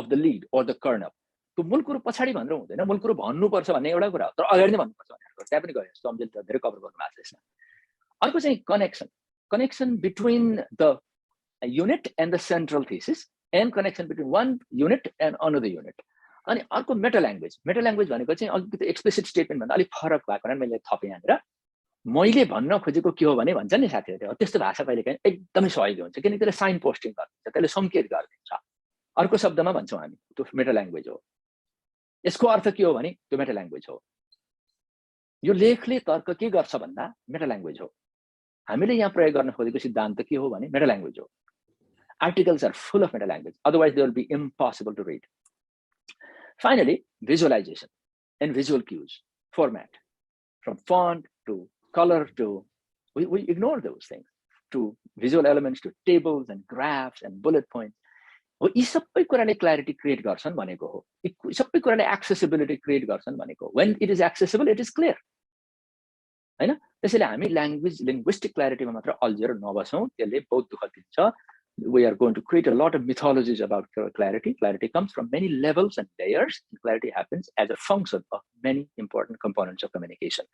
of the lead or the kernel त्यो मूल कुरो पछाडि भनेर हुँदैन, मूल कुरो भन्नुपर्छ भन्ने एउटा कुरा हो, तर अगाडि नै भन्नुपर्छ भन्ने कुरा त्यहाँ पनि गयो जस्तो अमजले धेरै कभर गर्नु भएको छ यसमा। अर्को चाहिँ connection between the unit and the central thesis and connection between one unit and another unit. अनि अर्को मेटा ल्याङ्ग्वेज भनेको चाहिँ अलिकति एक्सप्लिसिट स्टेटमेन्ट भन्दा अलिक फरक भएको कारण मैले थपेँ यहाँनिर। मैले भन्न खोजेको के हो भने भन्छ नि साथीहरूले, त्यस्तो भाषा कहिले काहीँ एकदमै सहयोगी हुन्छ किनकि त्यसले साइन पोस्टिङ गरिदिन्छ, त्यसले सङ्केत गरिदिन्छ। अर्को शब्दमा भन्छौँ हामी त्यो मेटा ल्याङ्ग्वेज हो। यसको अर्थ के हो भने त्यो मेटा ल्याङ्ग्वेज हो। यो लेखले तर्क के गर्छ भन्दा मेटा ल्याङ्ग्वेज हो। हामीले यहाँ प्रयोग गर्न खोजेको सिद्धान्त के हो भने मेटा ल्याङ्ग्वेज हो। Articles are full of meta language, otherwise they will be impossible to read. Finally, visualization and visual cues, format, from font to color to, we ignore those things, to visual elements to tables and graphs and bullet points. यी सबै कुराले clarity create गर्छन् भनेको हो, यी सबै कुराले accessibility create गर्छन् भनेको हो। When it is accessible, it is clear, हैन? त्यसैले हामी लिङ्ग्विस्टिक क्ल्यारिटीमा मात्र अल्झेर नबसौँ, त्यसले बहुत दुःख दिन्छ। We are going to create a lot of mythologies about clarity. Clarity comes from many levels and layers, and clarity happens as a function of many important components of communication.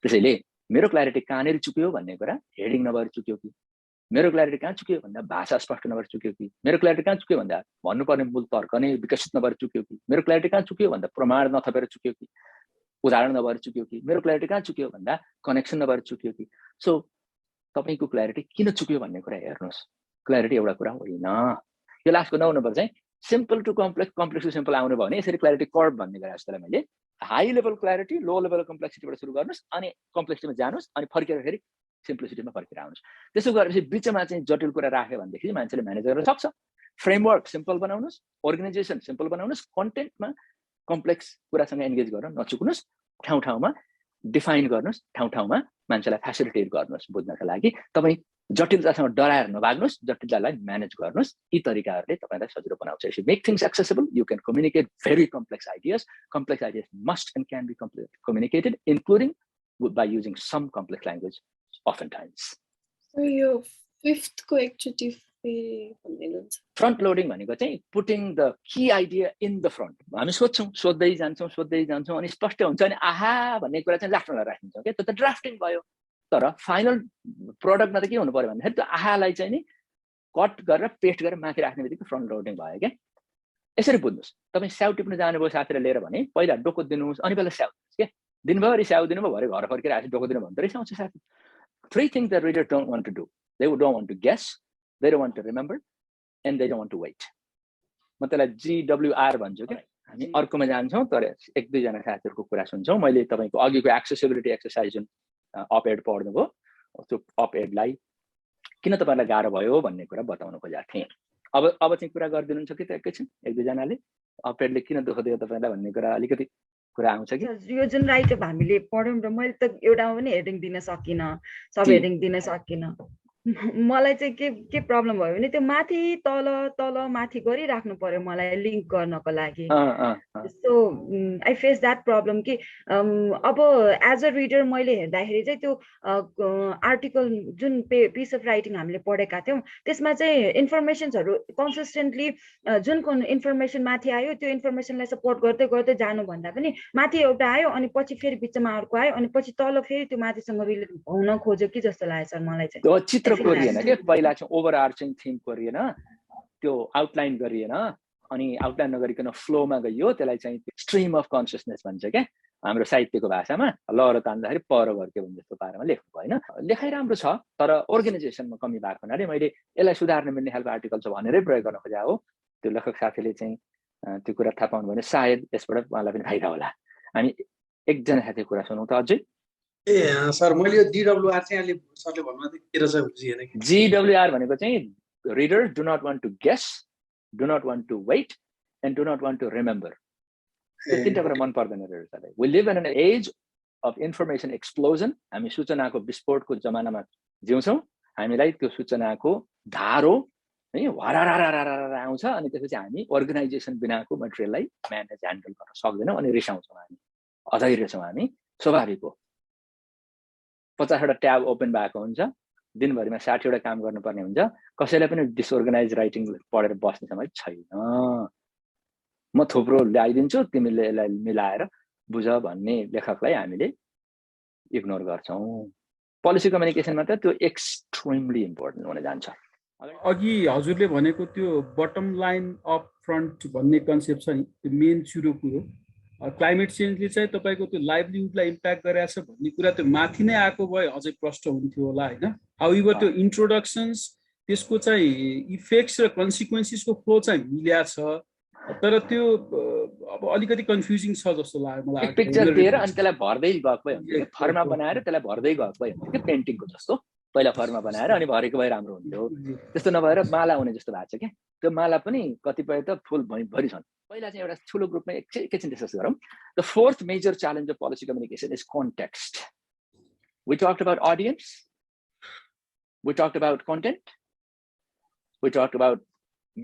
त्यसैले मेरो clarity कहाँनिर चुक्यो भन्ने कुरा heading नभएर चुक्यो कि, मेरो clarity कहाँ चुक्यो भन्दा भाषा स्पष्ट नभएर चुक्यो कि, मेरो क्ल्यारिटी कहाँ चुक्यो भन्दा भन्नुपर्ने मूल तर्क नै विकसित नभएर चुक्यो कि, मेरो क्ल्यारिटी कहाँ चुक्यो भन्दा प्रमाण नथपेर चुक्यो कि, उदाहरण नभएर चुक्यो कि, मेरो क्ल्यारिटी कहाँ चुक्यो भन्दा कनेक्सन नभएर चुक्यो कि। सो तपाईँको क्ल्यारिटी किन चुक्यो भन्ने कुरा हेर्नुहोस्। क्ल्यारिटी एउटा कुरा होइन। यो लास्टको नहुनुपर्छ चाहिँ simple to complex, complex to simple आउनु भयो भने यसरी क्ल्यारिटी कर्भ भन्ने गरेँ जस्तोलाई मैले। हाई लेभल क्ल्यारिटी, लो लेभल कम्प्लेक्सिटीबाट सुरु गर्नुहोस्, अनि कम्प्लेक्सिटीमा जानुहोस्, अनि फर्केर फेरि सिम्प्लिसिटीमा फर्केर आउनुहोस्। त्यसो गरेपछि बिचमा चाहिँ जटिल कुरा राख्यो भनेदेखि मान्छेले म्यानेज गर्न सक्छ। फ्रेमवर्क सिम्पल बनाउनुहोस्, अर्गनाइजेसन सिम्पल बनाउनुहोस्, कन्टेन्टमा कम्प्लेक्स कुरासँग एन्गेज गर्न नचुक्नुहोस्, ठाउँमा डिफाइन गर्नुहोस्, ठाउँमा मान्छेलाई फेसिलिटेट गर्नुहोस् बुझ्नका लागि। तपाईँ जटिलतासँग डराएर नभाग्नुहोस्, जटिलतालाई म्यानेज गर्नुहोस्। यी तरिकाहरूले तपाईँलाई सजिलो बनाउँछ। If you make things accessible, you can communicate very complex ideas. Complex ideas must and can be communicated, including by using some complex language oftentimes. So your fifth को एकचोटि फेरि भनिदिनुहुन्छ। फ्रन्ट लोडिङ भनेको चाहिँ putting the key idea in the front. हामी सोध्दै जान्छौँ अनि स्पष्ट हुन्छ अनि आहा भन्ने कुरा चाहिँ लास्टमा राखिन्छौँ क्या, त्यो त ड्राफ्टिङ भयो। तर फाइनल प्रोडक्टमा त के हुनु पर्यो भन्दाखेरि त्यो आहालाई चाहिँ नि कट गरेर पेस्ट गरेर माथि राख्ने बित्तिकै फ्रन्ट लोडिङ भयो क्या। यसरी बुझ्नुहोस्, तपाईँ स्याउ टिप्नु जानुभयो साथीलाई लिएर भने पहिला डोको दिनुहोस्, अनि पहिला स्याउ दिनुहोस् क्या। दिनभरि स्याउ दिनुभयो, भरे घर फर्केर आएपछि डोको दिनु भन्छ रिसाउँछ साथी। 3 things that readers don't want to do. They don't want to guess, they don't want to remember, and they don't want to wait. म त्यसलाई GWR भन्छु क्या। हामी अर्कोमा जान्छौँ तर 1-2 जना साथीहरूको कुरा सुन्छौँ। मैले तपाईँको अघिको एक्सेसिबिलिटी एक्सर्साइज जुन अप-एड पढ्नुभयो, त्यो अप-एडलाई किन तपाईँलाई गाह्रो भयो भन्ने कुरा बताउन खोजेको थिएँ। अब चाहिँ कुरा गरिदिनुहुन्छ कि त एकैछिन 1-2 जनाले अप-एडले किन दुःख दियो तपाईँलाई भन्ने कुरा अलिकति कुरा आउँछ कि। यो जुन राइटअप हामीले पढ्यौँ र मैले त एउटा पनि हेडिङ दिन सकिनँ, सब हेडिङ दिन सकिनँ। मलाई चाहिँ के प्रब्लम भयो भने त्यो माथि तल माथि गरिराख्नु पर्यो मलाई लिङ्क गर्नको लागि। So I face that problem कि अब एज अ रिडर मैले हेर्दाखेरि चाहिँ त्यो आर्टिकल जुन पिस अफ राइटिङ हामीले पढेका थियौँ त्यसमा चाहिँ इन्फर्मेसन्सहरू कन्सिस्टेन्टली जुन इन्फर्मेसन माथि आयो त्यो इन्फर्मेसनलाई सपोर्ट गर्दै जानु भन्दा पनि माथि एउटा आयो अनि पछि फेरि बिचमा अर्को आयो अनि पछि तल फेरि त्यो माथिसँग रिलेट हुन खोज्यो कि जस्तो लाग्यो सर मलाई चाहिँ। चित्र कोरिएन के, पहिला चाहिँ ओभरआर्चिङ थिम कोरिएन, त्यो आउटलाइन गरिएन, अनि आउटलाइन नगरिकन फ्लोमा गइयो। त्यसलाई चाहिँ स्ट्रिम अफ कन्सियसनेस भन्छ क्या हाम्रो साहित्यको भाषामा। लहरो तान्दाखेरि पर गर्क्यो भने जस्तो पारामा लेख्नु होइन। लेखाइ राम्रो छ तर अर्गनाइजेसनमा कमी भएको हुनाले मैले यसलाई सुधार्न मिल्ने खालको आर्टिकल छ भनेरै प्रयोग गर्न खोजेको हो। त्यो लेखक साथीले चाहिँ त्यो कुरा थाहा पाउनु भने सायद यसबाट उहाँलाई पनि फाइदा होला। हामी एकजना साथीको कुरा सुनौँ त अझै। सर मैले यो DWR चाहिँ अलि सरले भन्नु के रहेछ बुझिएन कि। GWR भनेको चाहिँ readers do not want to guess, do not want to wait, and do not want to remember. यो तीनटा कुरा मन पर्दैन रिडर्सलाई। We live in an age of information explosion. हामी सूचनाको विस्फोटको जमानामा जिउँछौँ। हामीलाई त्यो सूचनाको धारो है हरारारारारा आउँछ अनि त्यसपछि हामी अर्गनाइजेसन बिनाको मटेरियललाई म्यानेज ह्यान्डल गर्न सक्दैनौँ अनि रिसाउँछौँ हामी, अधैर्य छौँ हामी। स्वाभाविक हो। 50वटा ट्याब ओपन भएको हुन्छ, दिनभरिमा 60वटा काम गर्नुपर्ने हुन्छ। कसैलाई पनि डिसअर्गनाइज राइटिङ पढेर बस्ने समय छैन। म थुप्रो ल्याइदिन्छु तिमीले यसलाई मिलाएर बुझ भन्ने लेखकलाई हामीले इग्नोर गर्छौं पोलिसी कम्युनिकेसनमा त त्यो एक्सट्रिमली इम्पोर्टेन्ट हुन जान्छ अघि हजुरले भनेको त्यो बटम लाइन अप फ्रन्ट भन्ने कन्सेप्ट छ नि त्यो मेन चुरो कुरो क्लाइमेट चेन्जले चाहिँ तपाईको त्यो लाइभलीहुडलाई इम्प्याक्ट गरेछ भन्ने कुरा त्यो माथि नै आएको भए अझै प्रष्ट हुन्थ्यो होला हैन हाउएभर त्यो इन्ट्रोडक्सन्स त्यसको चाहिँ इफेक्ट्स र कन्सिक्वेन्सेसको फ्लो चाहिँ मिल्या छ तर त्यो अब अलिकति कन्फ्युजिङ छ जस्तो लाग्यो मलाई एक पिक्चर दिएर अनि त्यसलाई भर्दै गएको भए हुन्छ फर्मा बनाएर त्यसलाई भर्दै गएको भए हुन्छ के पेन्टिङको जस्तो पहिला फर्मा बनाएर अनि भरेको भए राम्रो हुन्थ्यो त्यस्तो नभएर माला हुने जस्तो भएको छ के त्यो माला पनि कतिपय त फुल भरि छन् पहिला चाहिँ एउटा ठुलो ग्रुपमा एकैछिन डिस्कस गरौँ the fourth major challenge of policy communication is context we talked about audience we talked about content we talked about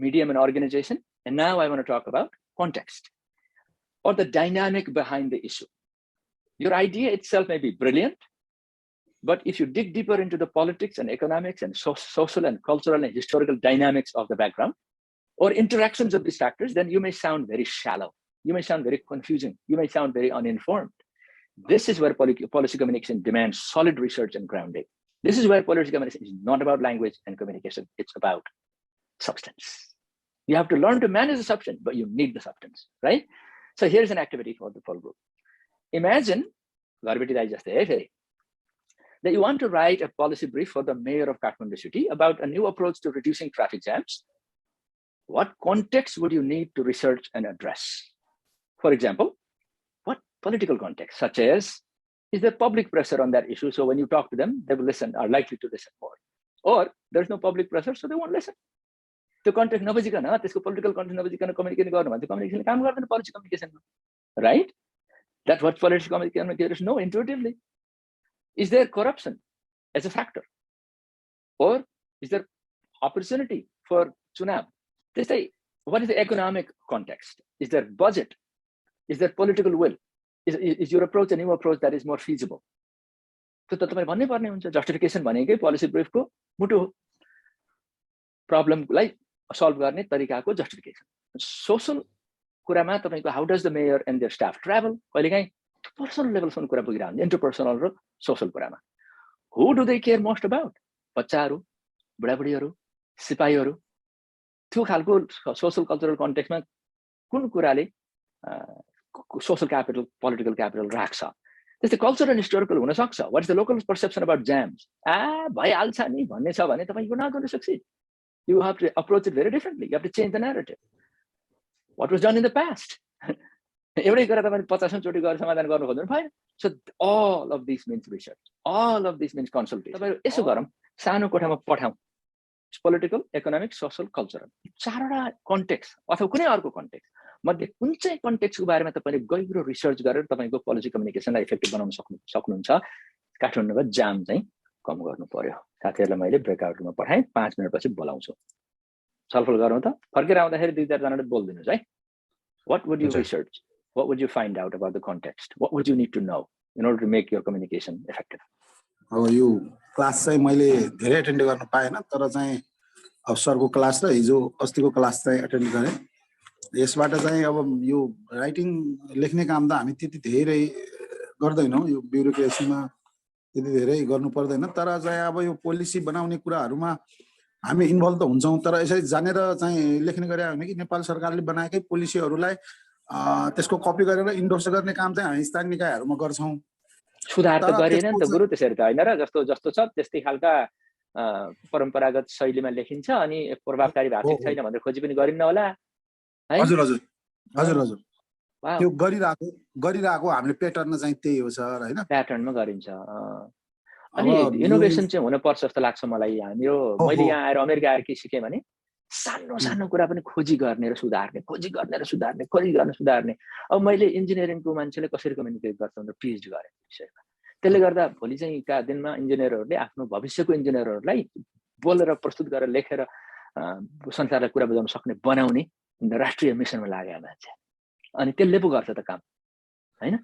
medium and organization and now I want to talk about context or the dynamic behind the issue. Your idea itself may be brilliant, but if you dig deeper into the politics and economics and social and cultural and historical dynamics of the background or interactions of these factors, then you may sound very shallow. You may sound very confusing. You may sound very uninformed. This is where policy communication demands solid research and grounding. This is where policy communication is not about language and communication. It's about substance. You have to learn to manage the substance, but you need the substance, right? So here's an activity for the full group. Imagine that you want to write a policy brief for the mayor of Kathmandu city about a new approach to reducing traffic jams. What context would you need to research and address? For example, what political context, such as, is there public pressure on that issue? So when you talk to them, they will listen, are likely to listen more. Or there's no public pressure, so they won't listen. त्यो context नबुझिकन त्यसको political context नबुझिकन communicate गर्नु भने कम्युनिकेसनले काम गर्दैन policy कम्युनिकेसनमा right that what policy communicators know intuitively is there corruption as a factor or is there opportunity for चुनाव त्यस्तै what is the economic context is there budget is there political will is your approach a new approach that is more feasible त्यो त तपाईँ भन्नै पर्ने हुन्छ justification भनेकै policy ब्रिफको मुटु हो प्रब्लमलाई सल्भ गर्ने तरिकाको जस्टिफिकेसन सोशल कुरामा तपाईको how does the mayor and their staff travel कहिलेकाहीँ पर्सनल लेभलसम्म कुरा पुगिरहन्छ इन्टरपर्सनल र सोशल कुरामा who do they care most about बच्चाहरू बुढाबुढीहरू सिपाहीहरू त्यो खालको सोशल कल्चरल कन्टेक्स्टमा कुन कुराले सोशल क्यापिटल पोलिटिकल क्यापिटल राख्छ त्यस्तै कल्चरल हिस्टोरिकल हुन सक्छ what is the local perception about jams भइहाल्छ नि भन्ने छ भने तपाईँ you not going to succeed you have to approach it very differently. You have to change the narrative. What was done in the past? Every कुरा तपाईले 50 चोटी गरेर समाधान गर्न खोज्नु भएन. So all of this means research. All of this means consultation. तपाईहरु यसो गरौँ सानो कोठामा पठाउँ. Political, economic, social, cultural. चारवटा कन्टेक्स्ट अथवा कुनै अर्को कन्टेक्स्ट मध्ये कुन चाहिँ कन्टेक्स्टको बारेमा तपाईले गहिरो रिसर्च गरेर तपाईको पोलिसी कम्युनिकेसनलाई इफेक्टिभ बनाउन सक्नुहुन्छ. काठमाडौँमा जाम चाहिँ कम गर्नु पर्यो. साथीहरुलाई मैले ब्रेकआउटमा पठाएँ 5 मिनेट पछि बोलाउँछु छलफल गरौँ त फर्केर आउँदाखेरि दुई चार जनाले बोल्दिनुस् है what would you research what would you find out about the context what would you need to know in order to make your communication effective अब यो क्लास चाहिँ मैले धेरै एटेन्ड गर्न पाएन तर चाहिँ अब सरको क्लास र हिजो अस्तिको क्लास चाहिँ एटेन्ड गरे यसबाट चाहिँ अब यो राइटिङ लेख्ने काम त हामी त्यति धेरै गर्दैनौं यो ब्युरोक्रेसीमा त्यति धेरै गर्नु पर्दैन तर चाहिँ अब यो पोलिसी बनाउने कुराहरुमा हामी इन्भल्भ त हुन्छौं तर यसरी जानेर चाहिँ लेख्ने गरे हो भने कि नेपाल सरकारले बनाएकै पोलिसीहरुलाई त्यसको कपी गरेर इन्डोर्स गर्ने काम चाहिँ हामी स्थानीय निकायहरुमा गर्छौं सुधार त गरिएन नि त गुरु त्यसरी त हैन र जस्तो जस्तो छ त्यस्तै खालका परम्परागत शैलीमा लेखिन्छ अनि प्रभावकारी भाषिक छैन भनेर खोजी पनि गरिन्न होला है हजुर हजुर हजुर हजुर त्यो गरिराको हामीले प्याटर्न चाहिँ त्यही हो सर हैन प्याटर्नमा गरिन्छ अनि इनोभेसन चाहिँ हुन पर्छ जस्तो लाग्छ मलाई हाम्रो मैले यहाँ आएर अमेरिका आएर के सिके भने सानो सानो कुरा पनि खोजी गर्ने र सुधार्ने अब मैले इन्जिनियरिङको मान्छेले कसरी कम्युनिकेट गर्छ भनेर पीएचडी गरे विषयमा त्यसले गर्दा भोलि चाहिँ का दिनमा इन्जिनियरहरुले आफ्नो भविष्यको इन्जिनियरहरुलाई बोलेर प्रस्तुत गरेर लेखेर संसारलाई कुरा बुझाउन सक्ने बनाउने राष्ट्रिय मिसनमा लागेको मान्छे अनि त्यसले पो गर्छ त काम हैन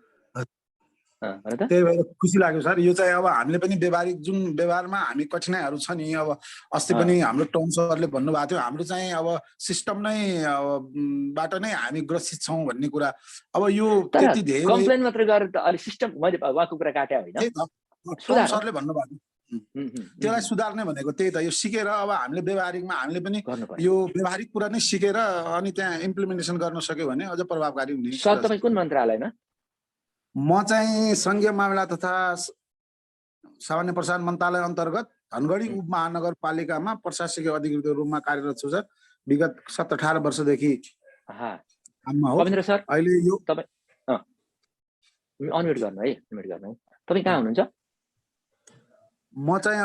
त्यही भएर खुसी लाग्यो सर। यो चाहिँ अब हामीले पनि व्यवहारिक जुन व्यवहारमा हामी कठिनाइहरू छ नि, अब अस्ति पनि हाम्रो टोम सरले भन्नुभएको थियो हाम्रो चाहिँ अब सिस्टम नै बाट नै हामी ग्रसित छौँ भन्ने कुरा। अब यो त्यति धेरै कम्प्लेन मात्र गरेर त अलि सिस्टम, मैले उहाँको कुरा काटे होइन, त्यही त टोम सरले भन्नुभएको त्यसलाई सुधार्ने भनेको त्यही त। यो सिकेर अब हामीले व्यवहारिकमा हामीले पनि यो व्यवहारिक कुरा नै सिकेर अनि त्यहाँ इम्प्लिमेन्टेसन गर्न सक्यो भने अझ प्रभावकारी हुने। सर तपाईँ कुन मन्त्रालयमा? म चाहिँ संघीय मामिला तथा सामान्य प्रशासन मन्त्रालय अन्तर्गत धनगढी उपमहानगरपालिकामा प्रशासकीय अधिकृतको रूपमा कार्यरत छु सर। विगत 17-18 वर्षदेखि कविन्द्र सर अहिले यो तपाईँ अनम्युट गर्नु है, अनम्युट गर्नु है। तपाईँ कहाँ हुनुहुन्छ? म चाहिँ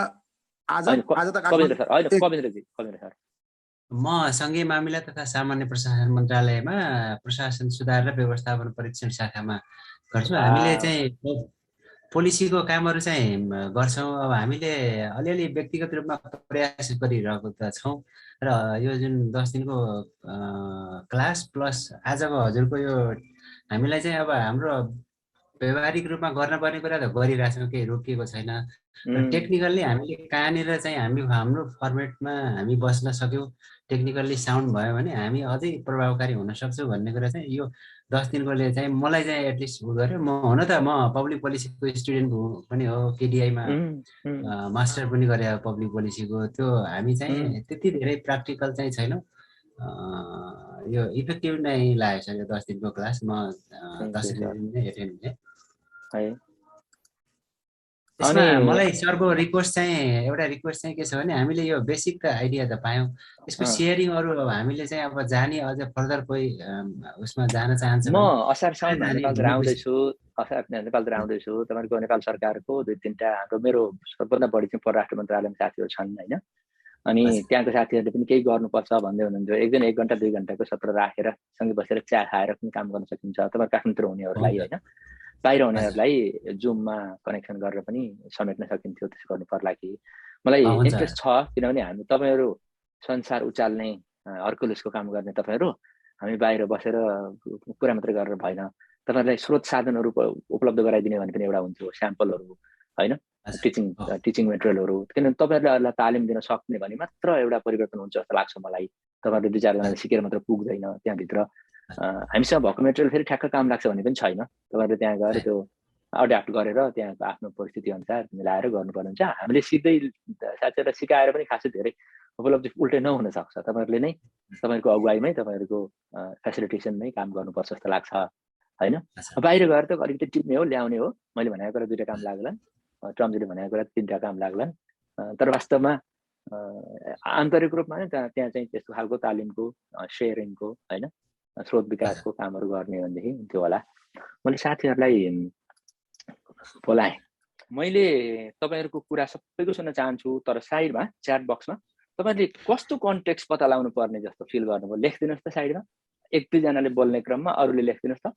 आज त कविन्द्र सर होइन, कविन्द्र सर म संघीय मामिला तथा सामान्य प्रशासन मन्त्रालयमा प्रशासन सुधार र व्यवस्थापन परीक्षण शाखामा गर्छौँ। हामीले चाहिँ पोलिसीको कामहरू चाहिँ गर्छौँ। अब हामीले अलिअलि व्यक्तिगत रूपमा प्रयास गरिरहेको त छौँ र यो जुन 10 दिनको क्लास प्लस आजको हजुरको यो हामीलाई चाहिँ अब हाम्रो व्यवहारिक रूपमा गर्नुपर्ने कुरा त गरिरहेछौँ, केही रोकिएको छैन। टेक्निकल्ली हामीले कहाँनिर चाहिँ हाम्रो फर्मेटमा हामी बस्न सक्यौँ, टेक्निकल्ली साउन्ड भयो भने हामी अझै प्रभावकारी हुन सक्छौँ भन्ने कुरा चाहिँ यो 10 दिनकोले चाहिँ मलाई चाहिँ एटलिस्ट उ गर्यो। म हुन त म पब्लिक पोलिसीको स्टुडेन्ट पनि हो, केडिआईमा मास्टर पनि गरे पब्लिक पोलिसीको। त्यो हामी चाहिँ त्यति धेरै प्र्याक्टिकल चाहिँ छैनौँ। यो इफेक्टिभ नै लागेको छ यो 10 दिनको क्लास। म 10 दिन नै एटेन्ड हुने है। यसमा मलाई सरको रिक्वेस्ट चाहिँ एउटा रिक्वेस्ट चाहिँ के छ भने हामीले यो बेसिक त आइडिया त पायौँ, यसको सेयरिङ अरू हामीले चाहिँ अब जाने अझ फर्दर कोही उसमा जान चाहन्छ। म असार साउन नेपालतिर आउँदैछु, नेपालतिर आउँदैछु। तपाईँको नेपाल सरकारको 2-3टा हाम्रो मेरो सबभन्दा बढी चाहिँ परराष्ट्र मन्त्रालयमा साथीहरू छन् होइन। अनि त्यहाँको साथीहरूले पनि केही गर्नुपर्छ भन्दै हुनुहुन्थ्यो। एक दिन 1 घन्टा 2 घन्टाको सत्र राखेर सँगै बसेर चिया खाएर पनि काम गर्न सकिन्छ। तपाईँ काठमाडौँ हुनेहरूलाई होइन, बाहिर हुनेहरूलाई जुममा कनेक्सन गरेर पनि समेट्न सकिन्थ्यो। त्यसो गर्नु पर्ला कि मलाई इन्ट्रेस्ट छ, किनभने हामी तपाईँहरू संसार उचाल्ने हर्कुलसको काम गर्ने तपाईँहरू हामी बाहिर बसेर कुरा मात्रै गरेर भएन। तपाईँहरूलाई स्रोत साधनहरू उपलब्ध गराइदिने भने पनि एउटा हुन्थ्यो, स्याम्पलहरू होइन, टिचिङ मेटेरियलहरू। किनभने तपाईँहरूले अरूलाई तालिम दिन सक्ने भने मात्र एउटा परिवर्तन हुन्छ जस्तो लाग्छ मलाई। तपाईँहरूले 2-4 सिकेर मात्र पुग्दैन, त्यहाँभित्र हामीसँग भएको मेटेरियल फेरि ठ्याक्क काम लाग्छ भन्ने पनि छैन। तपाईँहरूले त्यहाँ गएर त्यो अड्याप्ट गरेर त्यहाँको आफ्नो परिस्थिति अनुसार मिलाएर गर्नुपर्ने हुन्छ। हामीले सिक्दै साथीहरूलाई सिकाएर पनि खासै धेरै उपलब्धि उल्टै नहुन सक्छ। तपाईँहरूले नै तपाईँहरूको अगुवाईमै तपाईँहरूको फेसिलिटेसनमै काम गर्नुपर्छ जस्तो लाग्छ होइन। बाहिर गएर त अलिकति टिप्ने हो, ल्याउने हो। मैले भनेको कुरा 2टा काम लाग्लान्, ट्रम्जीले भनेको कुरा 3टा काम लाग्लान्। तर वास्तवमा आन्तरिक रूपमा नै त्यहाँ चाहिँ त्यस्तो खालको तालिमको सेयरिङको होइन स्रोत विकासको कामहरू गर्ने भनेदेखि हुन्थ्यो होला। मैले साथीहरूलाई बोलाएँ। मैले तपाईँहरूको कुरा सबैको सुन्न चाहन्छु, तर साइडमा च्याट बक्समा तपाईँले कस्तो कन्टेक्स्ट पत्ता लगाउनु पर्ने जस्तो फिल गर्नुभयो लेखिदिनुहोस् त। साइडमा 1-2जनाले बोल्ने क्रममा अरूले लेखिदिनुहोस् त।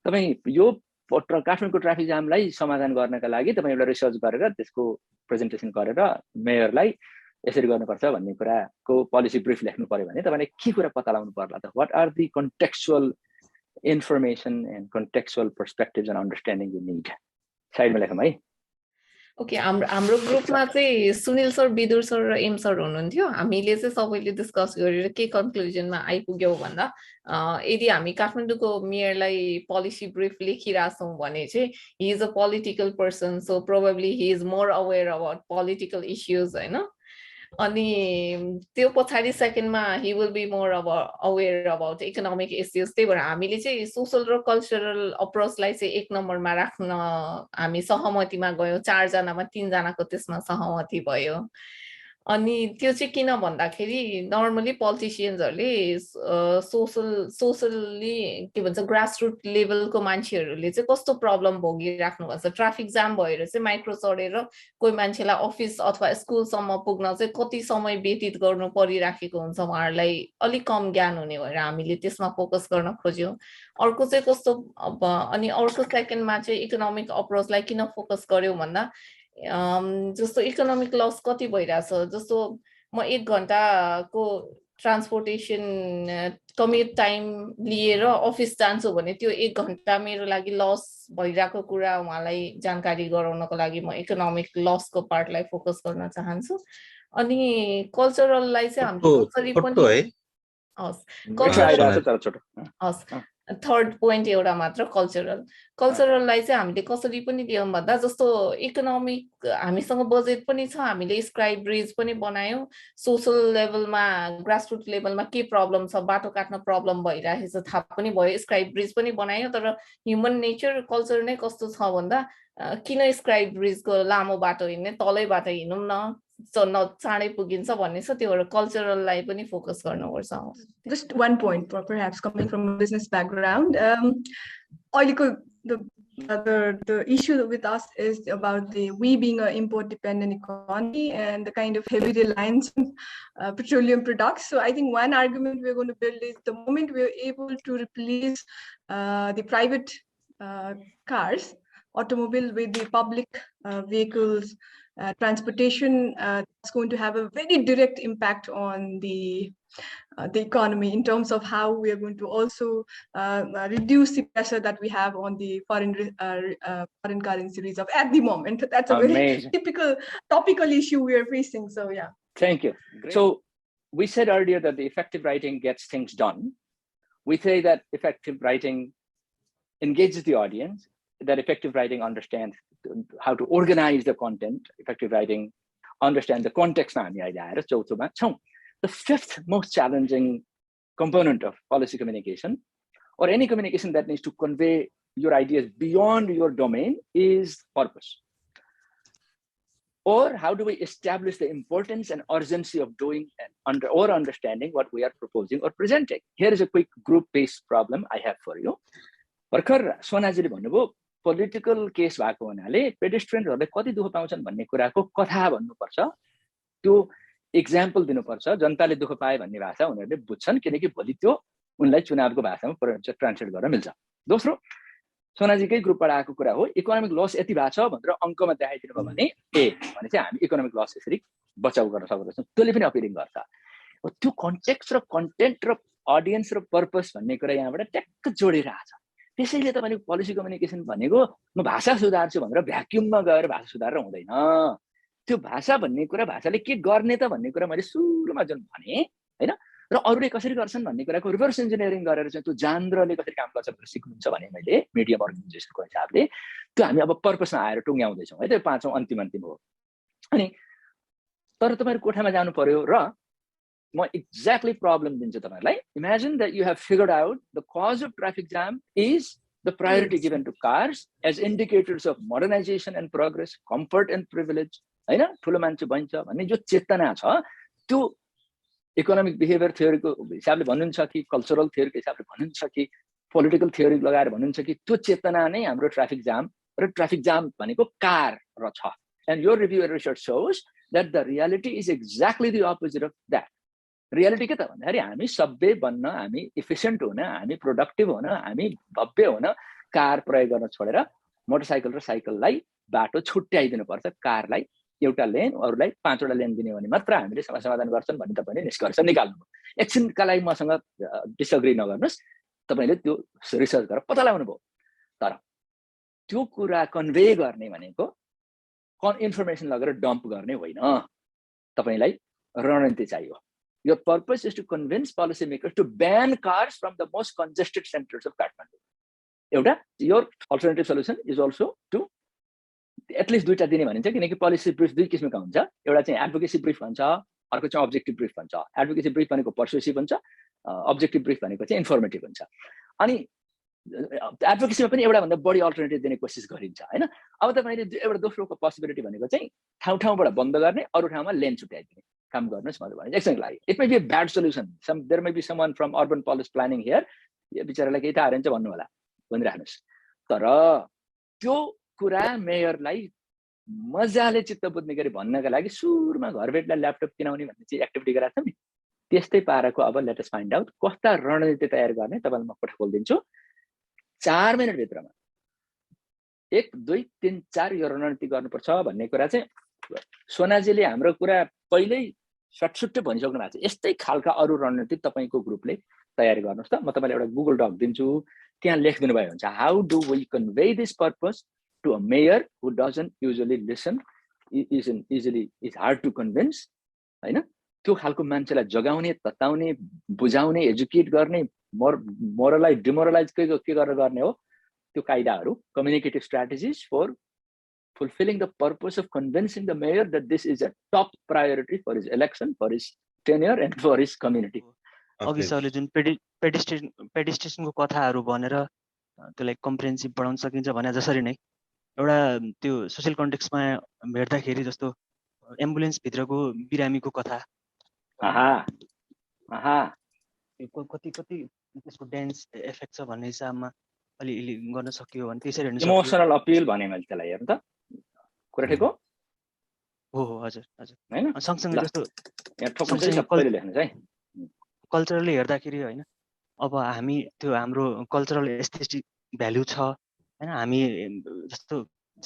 तपाईँ यो काठमाडौँको ट्राफिक जामलाई समाधान गर्नका लागि तपाईँ एउटा रिसर्च गरेर त्यसको प्रेजेन्टेसन गरेर मेयरलाई यसरी गर्नुपर्छ भन्ने कुराको पोलिसी ब्रिफ लेख्नु पर्यो भने तपाईँले के कुरा पत्ता लगाउनु पर्ला त? What are the contextual information and contextual perspectives and understanding you need? साइडमा लेखौँ है। ओके, हाम्रो ग्रुपमा चाहिँ सुनिल सर, विदुर सर र एम सर हुनुहुन्थ्यो। हामीले चाहिँ सबैले डिस्कस गरेर के कन्क्लुजनमा आइपुग्यौँ भन्दा यदि हामी काठमाडौँको मेयरलाई पोलिसी ब्रिफ लेखिरहेछौँ भने चाहिँ he is a political person, so probably he is more aware about political issues होइन। अनि त्यो पछाडि सेकेन्डमा he will be more aware about economic issues. त्यही भएर हामीले चाहिँ सोसल र कल्चरल अप्रोचलाई चाहिँ 1 नम्बरमा राख्न हामी सहमतिमा गयौँ। 4 जनामा 3 जनाको त्यसमा सहमति भयो। अनि त्यो चाहिँ किन भन्दाखेरि नर्मली पोलिटिसियन्सहरूले सोसल्ली के भन्छ ग्रासरुट लेभलको मान्छेहरूले चाहिँ कस्तो प्रब्लम भोगिराख्नु भएको छ। ट्राफिक जाम भएर चाहिँ माइक्रो चढेर कोही मान्छेलाई अफिस अथवा स्कुलसम्म पुग्न चाहिँ कति समय व्यतीत गर्नु परिराखेको हुन्छ, उहाँहरूलाई अलिक कम ज्ञान हुने भएर हामीले त्यसमा फोकस गर्न खोज्यौँ। अर्को चाहिँ कस्तो अनि अर्को सेकेन्डमा चाहिँ इकोनोमिक अप्रोचलाई किन फोकस गर्यौँ भन्दा जस्तो इकोनोमिक लस कति भइरहेछ। जस्तो म 1 घन्टाको ट्रान्सपोर्टेसन कम्युट टाइम लिएर अफिस जान्छु भने त्यो 1 घण्टा मेरो लागि लस भइरहेको कुरा उहाँलाई जानकारी गराउनको लागि म इकोनोमिक लसको पार्टलाई फोकस गर्न चाहन्छु। अनि कल्चरललाई चाहिँ हामीले कसरी पनि हस् थर्ड पोइन्ट एउटा मात्र कल्चरललाई चाहिँ हामीले कसरी पनि लियौँ भन्दा जस्तो इकोनोमिक हामीसँग बजेट पनि छ, हामीले स्क्राइब ब्रिज पनि बनायौँ, सोसल लेभलमा ग्रासरुट लेभलमा के प्रब्लम छ, बाटो काट्न प्रब्लम भइरहेको छ थाहा पनि भयो, स्क्राइब ब्रिज पनि बनायो। तर ह्युमन नेचर कल्चर नै कस्तो छ भन्दा किन स्क्राइब ब्रिजको लामो बाटो हिँड्ने, तलै बाटो हिँडौँ न चाँडै पुगिन्छ भन्ने छ, त्यो कल्चरललाई पनि फोकस गर्नुपर्छ। Just one point, perhaps coming from a business background, the issue with us is about we being an import dependent economy and the kind of heavy reliance on petroleum products. So I think one argument we're going to build is the moment we're able to replace the private cars, automobile with the public vehicles, transportation, it's going to have a very direct impact on the economy in terms of how we are going to also reduce the pressure that we have on the foreign currency reserve at the moment. That's a very typical topical issue we are facing. So yeah. Thank you. Great. So we said earlier that the effective writing gets things done. We say that effective writing engages the audience, that effective writing understands how to organize the content. Effective writing understands the context. The fifth most challenging component of policy communication, or any communication that needs to convey your ideas beyond your domain, is purpose. Or how do we establish the importance and urgency of doing or understanding what we are proposing or presenting? Here is a quick group-based problem I have for you. भर्खर सोनाजीले भन्नुभयो political case भएको हुनाले पेडेस्ट्रियनहरूले कति दुःख पाउँछन् भन्ने कुराको कथा भन्नुपर्छ, त्यो एक्जाम्पल दिनुपर्छ, जनताले दुःख पाए भन्ने भाषा उनीहरूले बुझ्छन्, किनकि भोलि त्यो उनलाई चुनावको भाषामा ट्रान्सलेट गर्न मिल्छ। दोस्रो, सोनाजीकै ग्रुपबाट आएको कुरा हो, इकोनोमिक लस यति भएको छ भनेर अङ्कमा देखाइदिनु भयो भने भने चाहिँ हामी इकोनोमिक लस यसरी बचाउ गर्न सक्दैछौँ, त्यसले पनि अपिलिङ गर्छ। त्यो कन्टेक्स्ट र कन्टेन्ट र अडियन्स र पर्पस भन्ने कुरा यहाँबाट ट्याक्क जोडेर आछ। त्यसैले तपाईँले पोलिसी कम्युनिकेसन भनेको म भाषा सुधार्छु भनेर भ्याक्युममा गएर भाषा सुधारेर हुँदैन। त्यो भाषा भन्ने कुरा, भाषाले के गर्ने त भन्ने कुरा मैले सुरुमा जुन भने हैन, र अरूले कसरी गर्छन् भन्ने कुराको रिभर्स इन्जिनियरिङ गरेर चाहिँ त्यो जान्द्रले कसरी काम गर्छ भनेर सिक्नुहुन्छ भने मैले मिडियम अर्गनाइजेसनको हिसाबले त्यो हामी अब पर्पसमा आएर टुङ्ग्याउँदैछौँ है। त्यो पाँचौँ अन्तिम हो। अनि तर तपाईँहरू कोठामा जानु पर्यो र म एक्ज्याक्टली प्रब्लम दिन्छु तपाईँहरूलाई। Imagine that you have figured out the cause of traffic jam is the priority given to cars as indicators of modernization and progress, comfort and privilege, हैन, ठुलो मान्छे बन्छ भन्ने जो चेतना छ, त्यो इकोनोमिक बिहेभियर थ्योरीको हिसाबले भन्नुहुन्छ कि कल्चरल थ्योरीको हिसाबले भन्नुहुन्छ कि पोलिटिकल थ्योरी लगाएर भन्नुहुन्छ कि त्यो चेतना नै हाम्रो ट्राफिक जाम र ट्राफिक जाम भनेको कार र छ। And your review and research shows that the reality is exactly the opposite of that. Reality के त भन्दाखेरि हामी सभ्य बन्न, हामी इफिसियन्ट हुन, हामी प्रोडक्टिभ हुन, हामी भव्य हुन कार प्रयोग गर्न छोडेर मोटरसाइकल र साइकललाई बाटो छुट्याइदिनु पर्छ, कारलाई एउटा लेन अरूलाई 5 वटा लेन दिने भने मात्र हामीले समस्या समाधान गर्छन् भन्ने तपाईँले निष्कर्ष निकाल्नु। एकछिनका लागि मसँग डिसएग्री नगर्नुहोस्, तपाईँले त्यो रिसर्च गरेर पत्ता लगाउनु भयो। तर त्यो कुरा कन्भे गर्ने भनेको इन्फर्मेसन लगेर डम्प गर्ने होइन, तपाईँलाई रणनीति चाहियो। Your purpose is to convince policymakers to ban cars from the most congested centers of Kathmandu. एउटा your alternative solution is also to at least दुईटा दिने भनिन्छ, किनकि पोलिसी ब्रिफ दुई किसिमका हुन्छ। एउटा चाहिँ एडभोकेसी ब्रिफ भन्छ, अर्को चाहिँ अब्जेक्टिभ ब्रिफ भन्छ। एडभोकेसी ब्रिफ भनेको पर्सुएसिभ हुन्छ, अब्जेक्टिभ ब्रिफ भनेको चाहिँ इन्फर्मेटिभ हुन्छ। अनि एडभोकेसीमा पनि एउटा भन्दा बढी अल्टरनेटिभ दिने कोसिस गरिन्छ हैन। अब तपाईले एउटा दोस्रोको पोसिबिलिटी भनेको चाहिँ ठाउँ-ठाउँबाट बन्द गर्ने, अरू ठाउँमा लेन छुट्याइदिने काम गर्नुहोस् भनेर भने एकछिनको लागि। It may be a bad solution, there may be someone from urban policy planning here, यो बिचारालाई केही थाहा रहेछ भन्नु होला भनिराख्नुहोस्। तर त्यो कुरा मेयरलाई मजाले चित्त बुझ्ने गरी भन्नका लागि सुरुमा घरबेटलाई ल्यापटप किनाउने भन्ने चाहिँ एक्टिभिटी गराएको छ नि, त्यस्तै पाराको अब लेट अस फाइन्ड आउट कस्ता रणनीति तयार गर्ने। तपाईलाई म कोठा खोलिदिन्छु 4 मिनेट भित्रमा 1 2 3 4 यो रणनीति गर्नुपर्छ भन्ने कुरा चाहिँ सोनाजीले हाम्रो कुरा पहिल्यै सटसुट्टै भनिसक्नु भएको छ। यस्तै खालका अरू रणनीति तपाईको ग्रुपले तयारी गर्नुहोस् त म तपाईलाई एउटा गुगल डक दिन्छु त्यहाँ लेखिदिनु भयो हुन्छ how do we convey this purpose to a mayor who doesn't usually listen is hard to convince हैन त्यो खालको मान्छेलाई जगाउने तताउने बुझाउने एजुकेट गर्ने मोरलाइज डिमोरलाइज के गरेर गर्ने हो त्यो कायदाहरू communicative strategies for fulfilling the purpose of convincing the mayor that this is a top priority for his election, for his tenure and for his community. अघि सरले जुन पेडिस्ट्रेसनको कथाहरू भनेर त्यसलाई कम्प्रिहेन्सिभ बनाउन सकिन्छ भने जसरी नै एउटा त्यो सोशल कन्टेक्स्टमा भेट्दाखेरि जस्तो एम्बुलेन्स भित्रको बिरामीको कथा कति त्यसको डेन्स इफेक्ट छ भन्ने हिसाबमा अलि गर्न सकियो भने त्यसरी हेर्न सकियो इमोसनल अपिल भने मैले त्यसलाई हेर्नु त कुरा ठिक हो हजुर हैन सँगसँगै जस्तो यहाँ ठोक्कै सबैले लेख्नुस् है कल्चरली हेर्दाखेरि हैन अब हामी त्यो हाम्रो कल्चरल एस्थेटिक भ्यालु छ हैन हामी जस्तो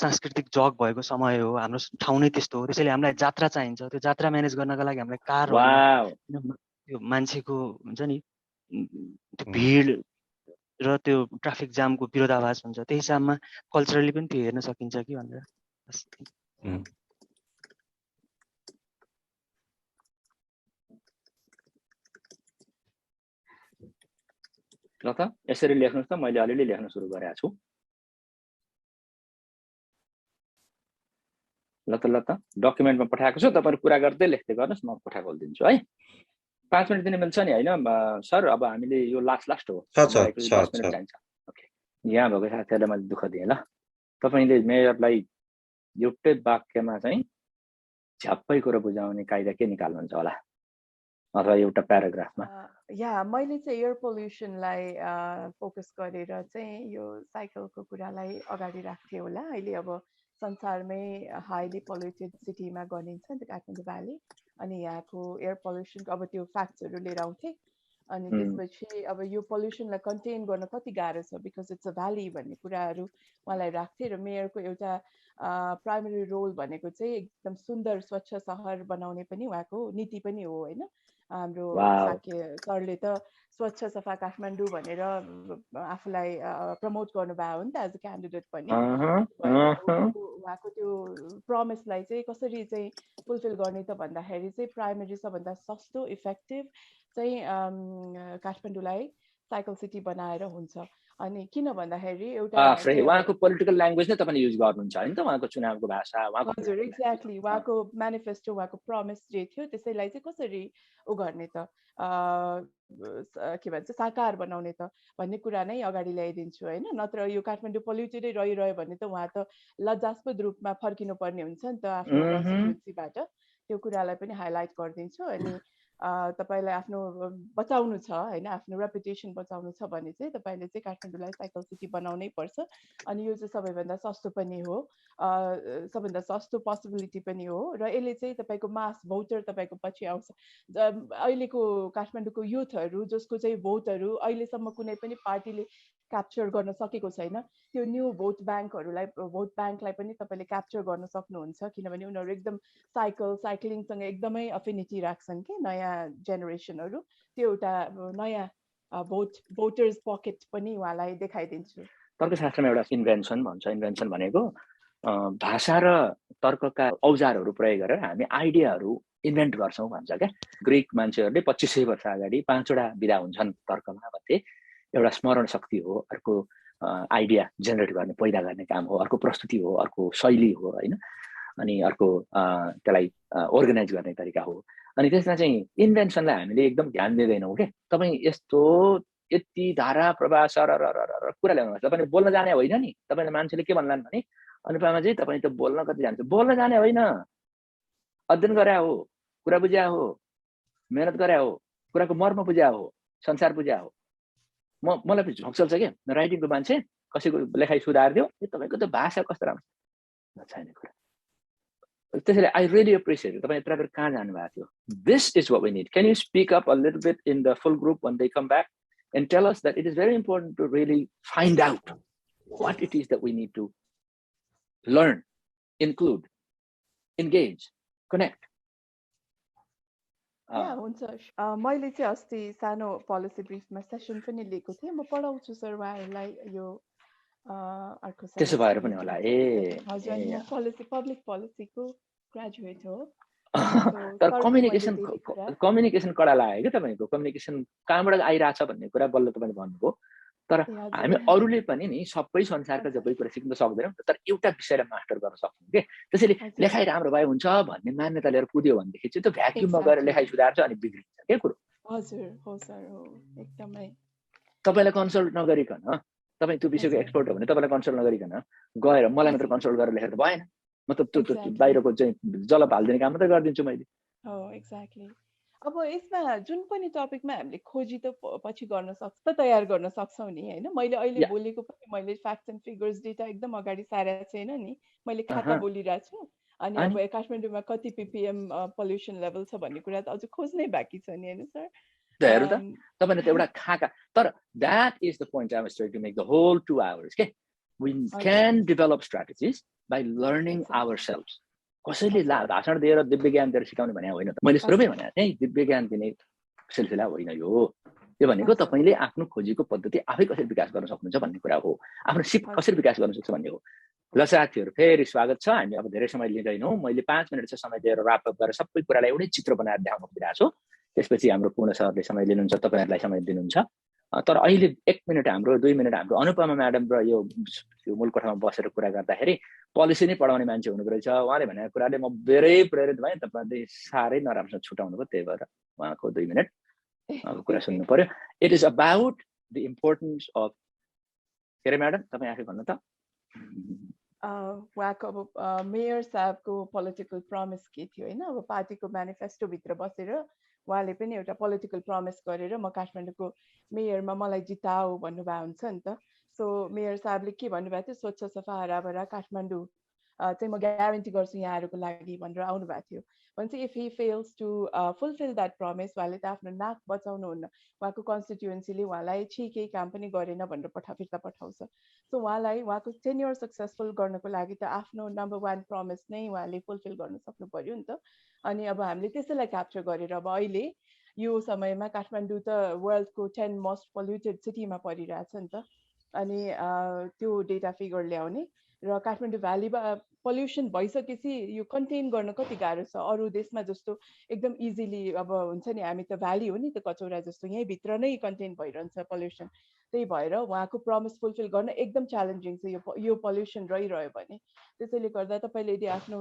सांस्कृतिक जग भएको समय हो हाम्रो ठाउँ नै त्यस्तो हो त्यसैले हामीलाई जात्रा चाहिन्छ त्यो जात्रा म्यानेज गर्नका लागि हामीलाई कार त्यो मान्छेको हुन्छ नि त्यो भिड र त्यो ट्राफिक जामको विरोधाभास हुन्छ त्यही हिसाबमा कल्चरली पनि त्यो हेर्न सकिन्छ कि भनेर ल त यसरी लेख्नुस् त मैले अलिअलि लेख्न सुरु गरेको छु ल त डकुमेन्टमा पठाएको छु तपाईहरु कुरा गर्दै लेख्दै गर्नुस् म कोठा खोल्दिन्छु है 5 मिनेट दिने मिल्छ नि हैन सर अब हामीले यो लास्ट हो 10 मिनेट चाहिन्छ ओके यहाँ भएको साथीहरुलाई मैले दुःख दिएँ ल तपाईले मेयरलाई एउटै वाक्यमा चाहिँ झ्याप्पै कुरा बुझाउने कायदा के निकाल्नुहुन्छ होला अथवा एउटा प्याराग्राफमा मैले चाहिँ एयर पोल्युसनलाई फोकस गरेर चाहिँ यो साइकलको कुरालाई अगाडि राख्थे होला अहिले अब संसारमै हाईली पोल्युटेड सिटीमा गनिन्छ नि काठमाडौँ भ्याली अनि यहाँको एयर पोल्युसनको अब त्यो फ्याक्ट्सहरू लिएर आउँथे अनि त्यसपछि अब यो पोल्युसनलाई कन्टेन गर्न कति गाह्रो छ बिकज इट्स अ भ्याली भन्ने कुराहरू उहाँलाई राख्थे र मेयरको एउटा प्राइमरी रोल भनेको चाहिँ एकदम सुन्दर स्वच्छ सहर बनाउने पनि उहाँको नीति पनि हो हैन हाम्रो साक्य सरले त स्वच्छ सफा काठमाडौँ भनेर आफूलाई प्रमोट गर्नुभयो नि त एज अ क्यान्डिडेट पनि उहाँको त्यो प्रमिसलाई चाहिँ कसरी चाहिँ फुलफिल गर्ने त भन्दाखेरि चाहिँ प्राइमरी सबभन्दा सस्तो इफेक्टिभ चाहिँ काठमाडौँलाई साइकल सिटी बनाएर हुन्छ अनि किन भन्दाखेरि एउटा उहाँको पोलिटिकल ल्याङ्ग्वेज नै तपाईले युज गर्नुहुन्छ हैन त उहाँको चुनावको भाषा हजुर एक्ज्याक्टली उहाँको म्यानिफेस्टो उहाँको प्रमिस जे थियो त्यसैलाई चाहिँ कसरी उ गर्ने त के भन्छ साकार बनाउने त भन्ने कुरा नै अगाडि ल्याइदिन्छु हैन नत्र यो काठमाडौँ पोल्युटेडै रहिरह्यो भने त उहाँ त लज्जास्पद रूपमा फर्किनु पर्ने हुन्छ नि त आफ्नो कन्स्टिट्युन्सीबाट त्यो कुरालाई पनि हाइलाइट गरिदिन्छु अनि तपाईलाई आफ्नो बचाउनु छ हैन आफ्नो रेपुटेसन बचाउनु छ भने चाहिँ तपाईले चाहिँ काठमाडौँलाई साइकल सिटी बनाउनै पर्छ अनि यो चाहिँ सबैभन्दा सस्तो पनि हो सबभन्दा सस्तो पोसिबिलिटी पनि हो र यसले चाहिँ तपाईको मास भोटर तपाईको पछि आउँछ अहिलेको काठमाडौँको युथहरू जसको चाहिँ भोटहरू अहिलेसम्म कुनै पनि पार्टीले क्याप्चर गर्न सकेको छैन त्यो न्यू भोट ब्याङ्कलाई पनि तपाईले क्याप्चर गर्न सक्नुहुन्छ किनभने उनीहरू एकदम साइक्लिङसँग एकदमै अफिनिटी राख्छन् कि नयाँ जेनेरेसनहरू त्यो एउटा नयाँ भोटर्स पकेट पनि उहाँलाई देखाइदिन्छु तर्कशास्त्रमा एउटा इन्भेन्सन भन्छ इन्भेन्सन भनेको भाषा र तर्कका औजारहरू प्रयोग गरेर हामी आइडियाहरू इन्भेन्ट गर्छौं भन्छ क्या ग्रीक मान्छेहरूले 2500 वर्ष अगाडि 5 वटा विधा हुन्छन् तर्कमा भन्थे एउटा स्मरण शक्ति हो अर्को आइडिया जेनेरेट गर्ने पैदा गर्ने काम हो अर्को प्रस्तुति हो अर्को शैली हो हैन अनि अर्को त्यसलाई अर्गनाइज गर्ने तरिका हो अनि त्यसमा चाहिँ इन्भेन्सनलाई हामीले एकदम ध्यान दिँदैनौं के तपाई यस्तो यति धारा प्रवाह कुरा ल्याउनुहुन्छ तपाईले बोल्न जाने होइन नि तपाईले मान्छेले के भन्लान् भने अनुपामा चाहिँ तपाई त बोल्न कति जान्छ बोल्न जाने होइन अध्ययन गरे हो कुरा बुझ्या हो मेहनत गरे हो कुराको मर्म बुझ्या हो संसार बुझ्या हो मलाई झोक्चल्छ के राइटिङको मान्छे कसैको लेखाइ सुधारिदियो तपाईको त भाषा कस्तो राम्रो छैन कुरा त्यसैले आई रियली एप्रिसिएट तपाई यत्र बेर कहाँ जानु भएको थियो this is what we need can you speak up a little bit in the full group when they come back and tell us that it is very important to really find out what it is that we need to learn, include, engage, connect. हुन्छ मैले चाहिँ अस्ति सानो policy ब्रिफमा session पनि लिएको थिएँ म पढाउँछु सर उहाँहरूलाई यो अर्को त्यसो भएर पनि होला हजुर अनि म पब्लिक पोलिसीको ग्रेजुएट हो तर कम्युनिकेसन कडा लाग्यो क्या तपाईँको कम्युनिकेसन कहाँबाट आइरहेछ भन्ने कुरा बल्ल तपाईँले भन्नुभयो तर हामी अरूले पनि नि सबै संसारका सबै कुरा सिक्न सक्दैनौँ तर एउटा विषयलाई मास्टर गर्न सक्छौँ कि त्यसैले लेखाइ राम्रो भए हुन्छ भन्ने मान्यता लिएर कुद्यो भनेदेखि चाहिँ त्यो भ्याक्युममा गएर लेखाइ सुधार्छ अनि बिग्रिन्छ के कुरो हजुर हो सर हो एकदमै तपाईँलाई कन्सल्ट नगरिकन तपाईँ त्यो विषयको एक्सपर्ट हो भने तपाईँलाई कन्सल्ट नगरिकन गएर मलाई मात्र कन्सल्ट गरेर लेखेर त भएन मतलब त्यो बाहिरको चाहिँ जलप हालिदिने काम मात्रै गरिदिन्छु मैले हो एक्ज्याक्टली अब यसमा जुन पनि टपिकमा हामीले खोजी त पछि गर्न सक्छ तयार गर्न सक्छौँ नि होइन मैले अहिले बोलेको पनि मैले फ्याक्ट्स एन्ड फिगर्स डेटा एकदम अगाडि सारेको छैन नि मैले खाता बोलिरहेको छु अनि अब काठमाडौँमा कति ppm पोल्युसन लेभल छ भन्ने कुरा त अझ खोज्नै बाँकी छ नि होइन सर हेर्नु त तपाईँले त एउटा खाका तर that is the point I was trying to make the whole 2 hours के we can develop strategies by learning ourselves कसैले भाषण दिएर दिव्य ज्ञान दिएर सिकाउने भने होइन त मैले सुरुमै भने थिएँ दिव्य ज्ञान दिने सिलसिला होइन यो भनेको तपाईले आफ्नो खोजीको पद्धति आफै कसरी विकास गर्न सक्नुहुन्छ भन्ने कुरा हो आफ्नो सिप कसरी विकास गर्न सक्छ भन्ने हो ल साथीहरु फेरि स्वागत छ हामी अब धेरै समय लिँदैनौं मैले 5 मिनेट चाहिँ समय दिएर र्याप अप गरेर सबै कुरालाई एउटै चित्र बनाएर देखाउन खोजिरहेको छु त्यसपछि हाम्रो पूर्ण सरले समय लिनुहुन्छ तपाईहरुलाई समय दिनुहुन्छ तर अहिले 1 मिनेट हाम्रो 2 मिनेट हाम्रो अनुपमा म्याडम र यो मूलकोठामा बसेर कुरा गर्दाखेरि पोलिसी नै पढाउने मान्छे हुनु रहेछ उहाँले भनेको कुराले म धेरै प्रेरित भएँ तपाईले सारै नराम्रोसँग छुटाउनु भयो त्यही भएर उहाँको 2 मिनेट कुरा सुन्नु पर्यो it is about the importance of के म्याडम तपाई आफै भन्नु त उहाँको अब मेयर साहबको पोलिटिकल प्रमिस के थियो हैन अब पार्टीको म्यानिफेस्टो भित्र बसेर उहाँले पनि एउटा पोलिटिकल प्रमिस गरेर म काठमाडौँको मेयरमा मलाई जिताऊ भन्नुभएको हुन्छ नि त सो मेयर साहबले के भन्नुभएको थियो स्वच्छ सफा हराभरा काठमाडौँ चाहिँ म ग्यारेन्टी गर्छु यहाँहरुको लागि भनेर आउनु भएको थियो भने if he fails to fulfill that promise उहाँले त आफ्नो नाक बचाउनु हुन्न उहाँको कन्स्टिट्युएन्सीले उहाँलाई केही काम पनि गरेन भनेर फिर्ता पठाउँछ सो उहाँलाई उहाँको टेन्योर सक्सेसफुल गर्नको लागि त आफ्नो नम्बर 1 प्रमिस नै उहाँले फुलफिल गर्न सक्नु पर्यो नि त अनि अब हामीले त्यसैलाई क्याप्चर गरेर अब अहिले यो समयमा काठमाडौँ त वर्ल्डको 10 मोस्ट पोल्युटेड सिटीमा परिरहेछ नि त अनि त्यो डेटा फिगर ल्याउने र काठमाडौँ भ्यालीमा पोल्युसन भइसकेपछि यो कन्टेन गर्न कति गाह्रो छ अरू देशमा जस्तो एकदम इजिली अब हुन्छ नि हामी त भ्याली हो नि त कचौरा जस्तो यही भित्र नै कन्टेन भइरहन्छ पोल्युसन त्यही भएर उहाँको प्रमिस फुलफिल गर्न एकदम च्यालेन्जिङ छ यो पोल्युसन रहिरह्यो भने त्यसैले गर्दा तपाईले यदि आफ्नो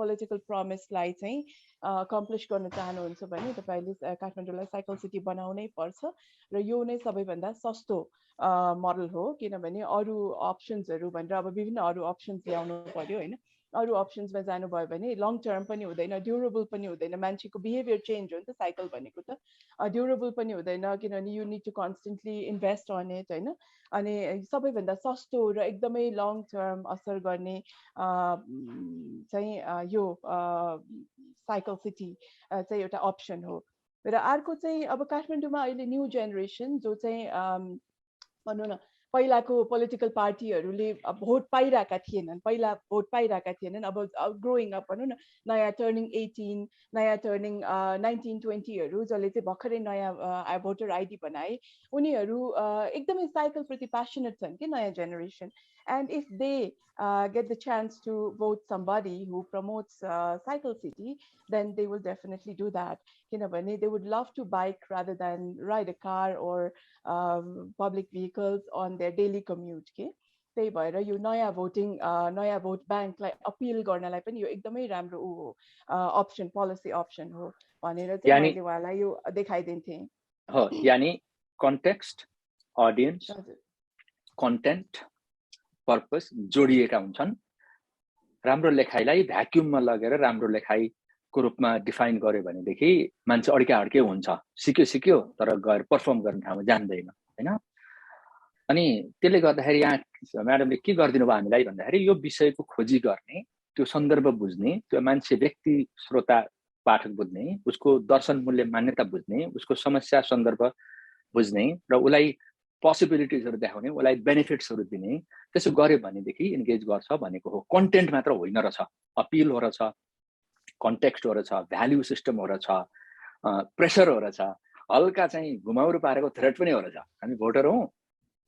पोलिटिकल प्रमिसलाई चाहिँ अकम्प्लिस गर्न चाहनुहुन्छ भने तपाईले काठमाडौँलाई साइकल सिटी बनाउनै पर्छ र यो नै सबैभन्दा सस्तो मोडल हो किनभने अरू अप्सन्सहरु भनेर अब विभिन्न अरू अप्सन्स ल्याउनु पर्यो हैन अरू अप्सन्समा जानुभयो भने लङ टर्म पनि हुँदैन ड्युरेबल पनि हुँदैन मान्छेको बिहेभियर चेन्ज हो नि त साइकल भनेको त ड्युरेबल पनि हुँदैन किनभने you need to constantly invest on it हैन अनि सबैभन्दा सस्तो र एकदमै लङ टर्म असर गर्ने चाहिँ यो साइकल सिटी चाहिँ एउटा अप्सन हो र अर्को चाहिँ अब काठमाडौँमा अहिले न्यू जेनेरेसन जो चाहिँ भनौँ न पहिलाको पोलिटिकल पार्टीहरूले भोट पाइरहेका थिएनन् पहिला भोट पाइरहेका थिएनन् अब ग्रोइङ अप भनौँ न नयाँ टर्निङ 18 नयाँ टर्निङ 19-20हरू जसले चाहिँ भर्खरै नयाँ भोटर आइडी बनाए उनीहरू एकदमै साइकल प्रति प्यासनेट छन् कि नयाँ generation and if they get the chance to vote somebody who promotes cycle city then they will definitely do that kinabhane they would love to bike rather than ride a car or public vehicles on their daily commute के त्यही भएर यो नयाँ vote ब्याङ्कलाई appeal गर्नलाई पनि यो एकदमै राम्रो अप्सन पोलिसी अप्सन हो भनेर चाहिँ मैले उहाँलाई यो देखाइदिन्थे हो यानी कन्टेक्स्ट ऑडियन्स कन्टेन्ट पर्पस जोडिएका हुन्छन् राम्रो लेखाइलाई भ्याक्युममा लगेर राम्रो लेखाइको रूपमा डिफाइन गर्यो भनेदेखि मान्छे अड्के हुन्छ सिक्यो तर गएर परफर्म गर्ने ठाउँमा जान्दैन हैन अनि त्यसले गर्दाखेरि यहाँ म्याडमले के गर्दिनु भयो हामीलाई भन्दाखेरि यो विषयको खोजी गर्ने त्यो सन्दर्भ बुझ्ने त्यो मान्छे व्यक्ति श्रोता पाठक बुझ्ने उसको दर्शन मूल्य मान्यता बुझ्ने उसको समस्या सन्दर्भ बुझ्ने र उलाई पोसिबिलिटिजहरु देखाउने उलाई बेनिफिट्सहरु दिने त्यसो गर्यो भनेदेखि एन्गेज गर्छ भनेको हो कन्टेन्ट मात्र होइन रहेछ अपिल हो रहेछ कन्टेक्स्टहरु छ, भ्याल्यु सिस्टमहरु छ, प्रेसरहरु छ, हल्का चाहिँ घुमाउरो पारेको थ्रेट पनि हो रहेछ। हामी भोटर हौं,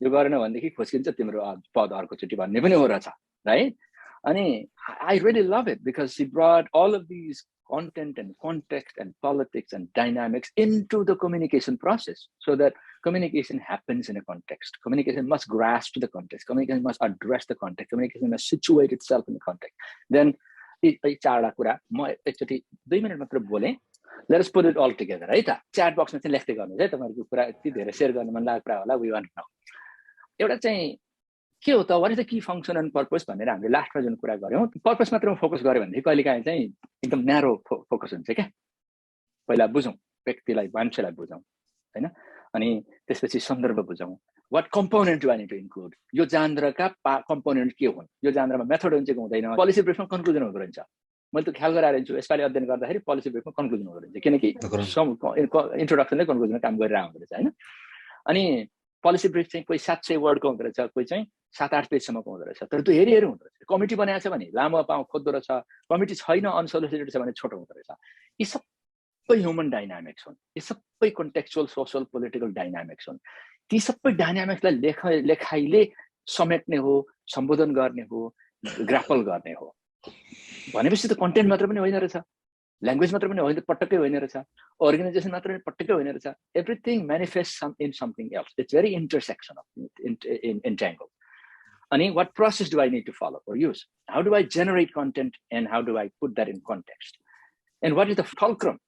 यो गरेन भनेदेखि खोस्किन्छ तिम्रो पद अर्कोचोटि भन्ने पनि हो रहेछ, राइट? अनि I really love it because she brought all of these content and context and politics and dynamics into the communication process so that communication happens in a context. Communication must grasp the context. Communication must address the context. Communication must situate itself in the context. Then, चारवटा कुरा म एकचोटि 2 minute मात्र बोलेँ. Let us put it all together, है त? Chat बक्समा चाहिँ लेख्दै गर्नुहोस् है, तपाईहरुको कुरा यति धेरै शेयर गर्न मन लागेको कुरा होला, we want to know. एउटा चाहिँ के हो त, what is the key function and purpose भनेर हामीले लास्टमा जुन कुरा गर्यौं, पर्पस मात्रमा फोकस गर्यो भने कहिलेकाहीँ चाहिँ एकदम न्यारो फोकस हुन्छ क्या। पहिला बुझौं, व्यक्तिलाई, मान्छेलाई बुझौं, हैन? अनि त्यसपछि सन्दर्भ बुझौं. What component do I need to include? यो जान्द्रका कम्पोनेन्ट के हुन्? यो जान्द्रमा मेथड हुन्छ कि हुँदैन? पोलिसी ब्रिफमा कन्क्लुजन हुँदो रहेछ। मैले त ख्याल गराएर छु, यसपालि अध्ययन गर्दाखेरि पोलिसी ब्रिफमा कन्क्लुजन हुँदो रहेछ, किनकि इन्ट्रोडक्सनले कन्क्लुजन काम गरिरहेको हुँदो रहेछ, हैन? अनि पोलिसी ब्रिफ चाहिँ कोही 700 वर्डको हुँदो रहेछ, कोही चाहिँ 7-8 पेजसम्मको हुँदो रहेछ। तर त्यो हेरी हुँदो रहेछ। कमिटी बनाएको छ भने लामो खोज्दो रहेछ, कमिटी छैन, अनसोलिसिटेड छ भने छोटो हुँदो रहेछ। यी सबै ह्युमन डाइनामिक्स हुन्, यी सबै कन्टेक्चुअल सोशल पोलिटिकल डाइनामिक्स हुन्। ती सबै डाइनामिक्सलाई लेखाइले समेट्ने हो, सम्बोधन गर्ने हो, ग्रापल गर्ने हो। भनेपछि त कन्टेन्ट मात्र पनि होइन रहेछ, ल्याङ्ग्वेज मात्र पनि होइन, पटक्कै होइन रहेछ, अर्गनाइजेसन मात्र पनि पटक्कै होइन रहेछ। Everything manifest in something else. It's very intersectional, entangled. And what process do I need to follow or use? How do I generate content and how do I put that in context? And what is the fulcrum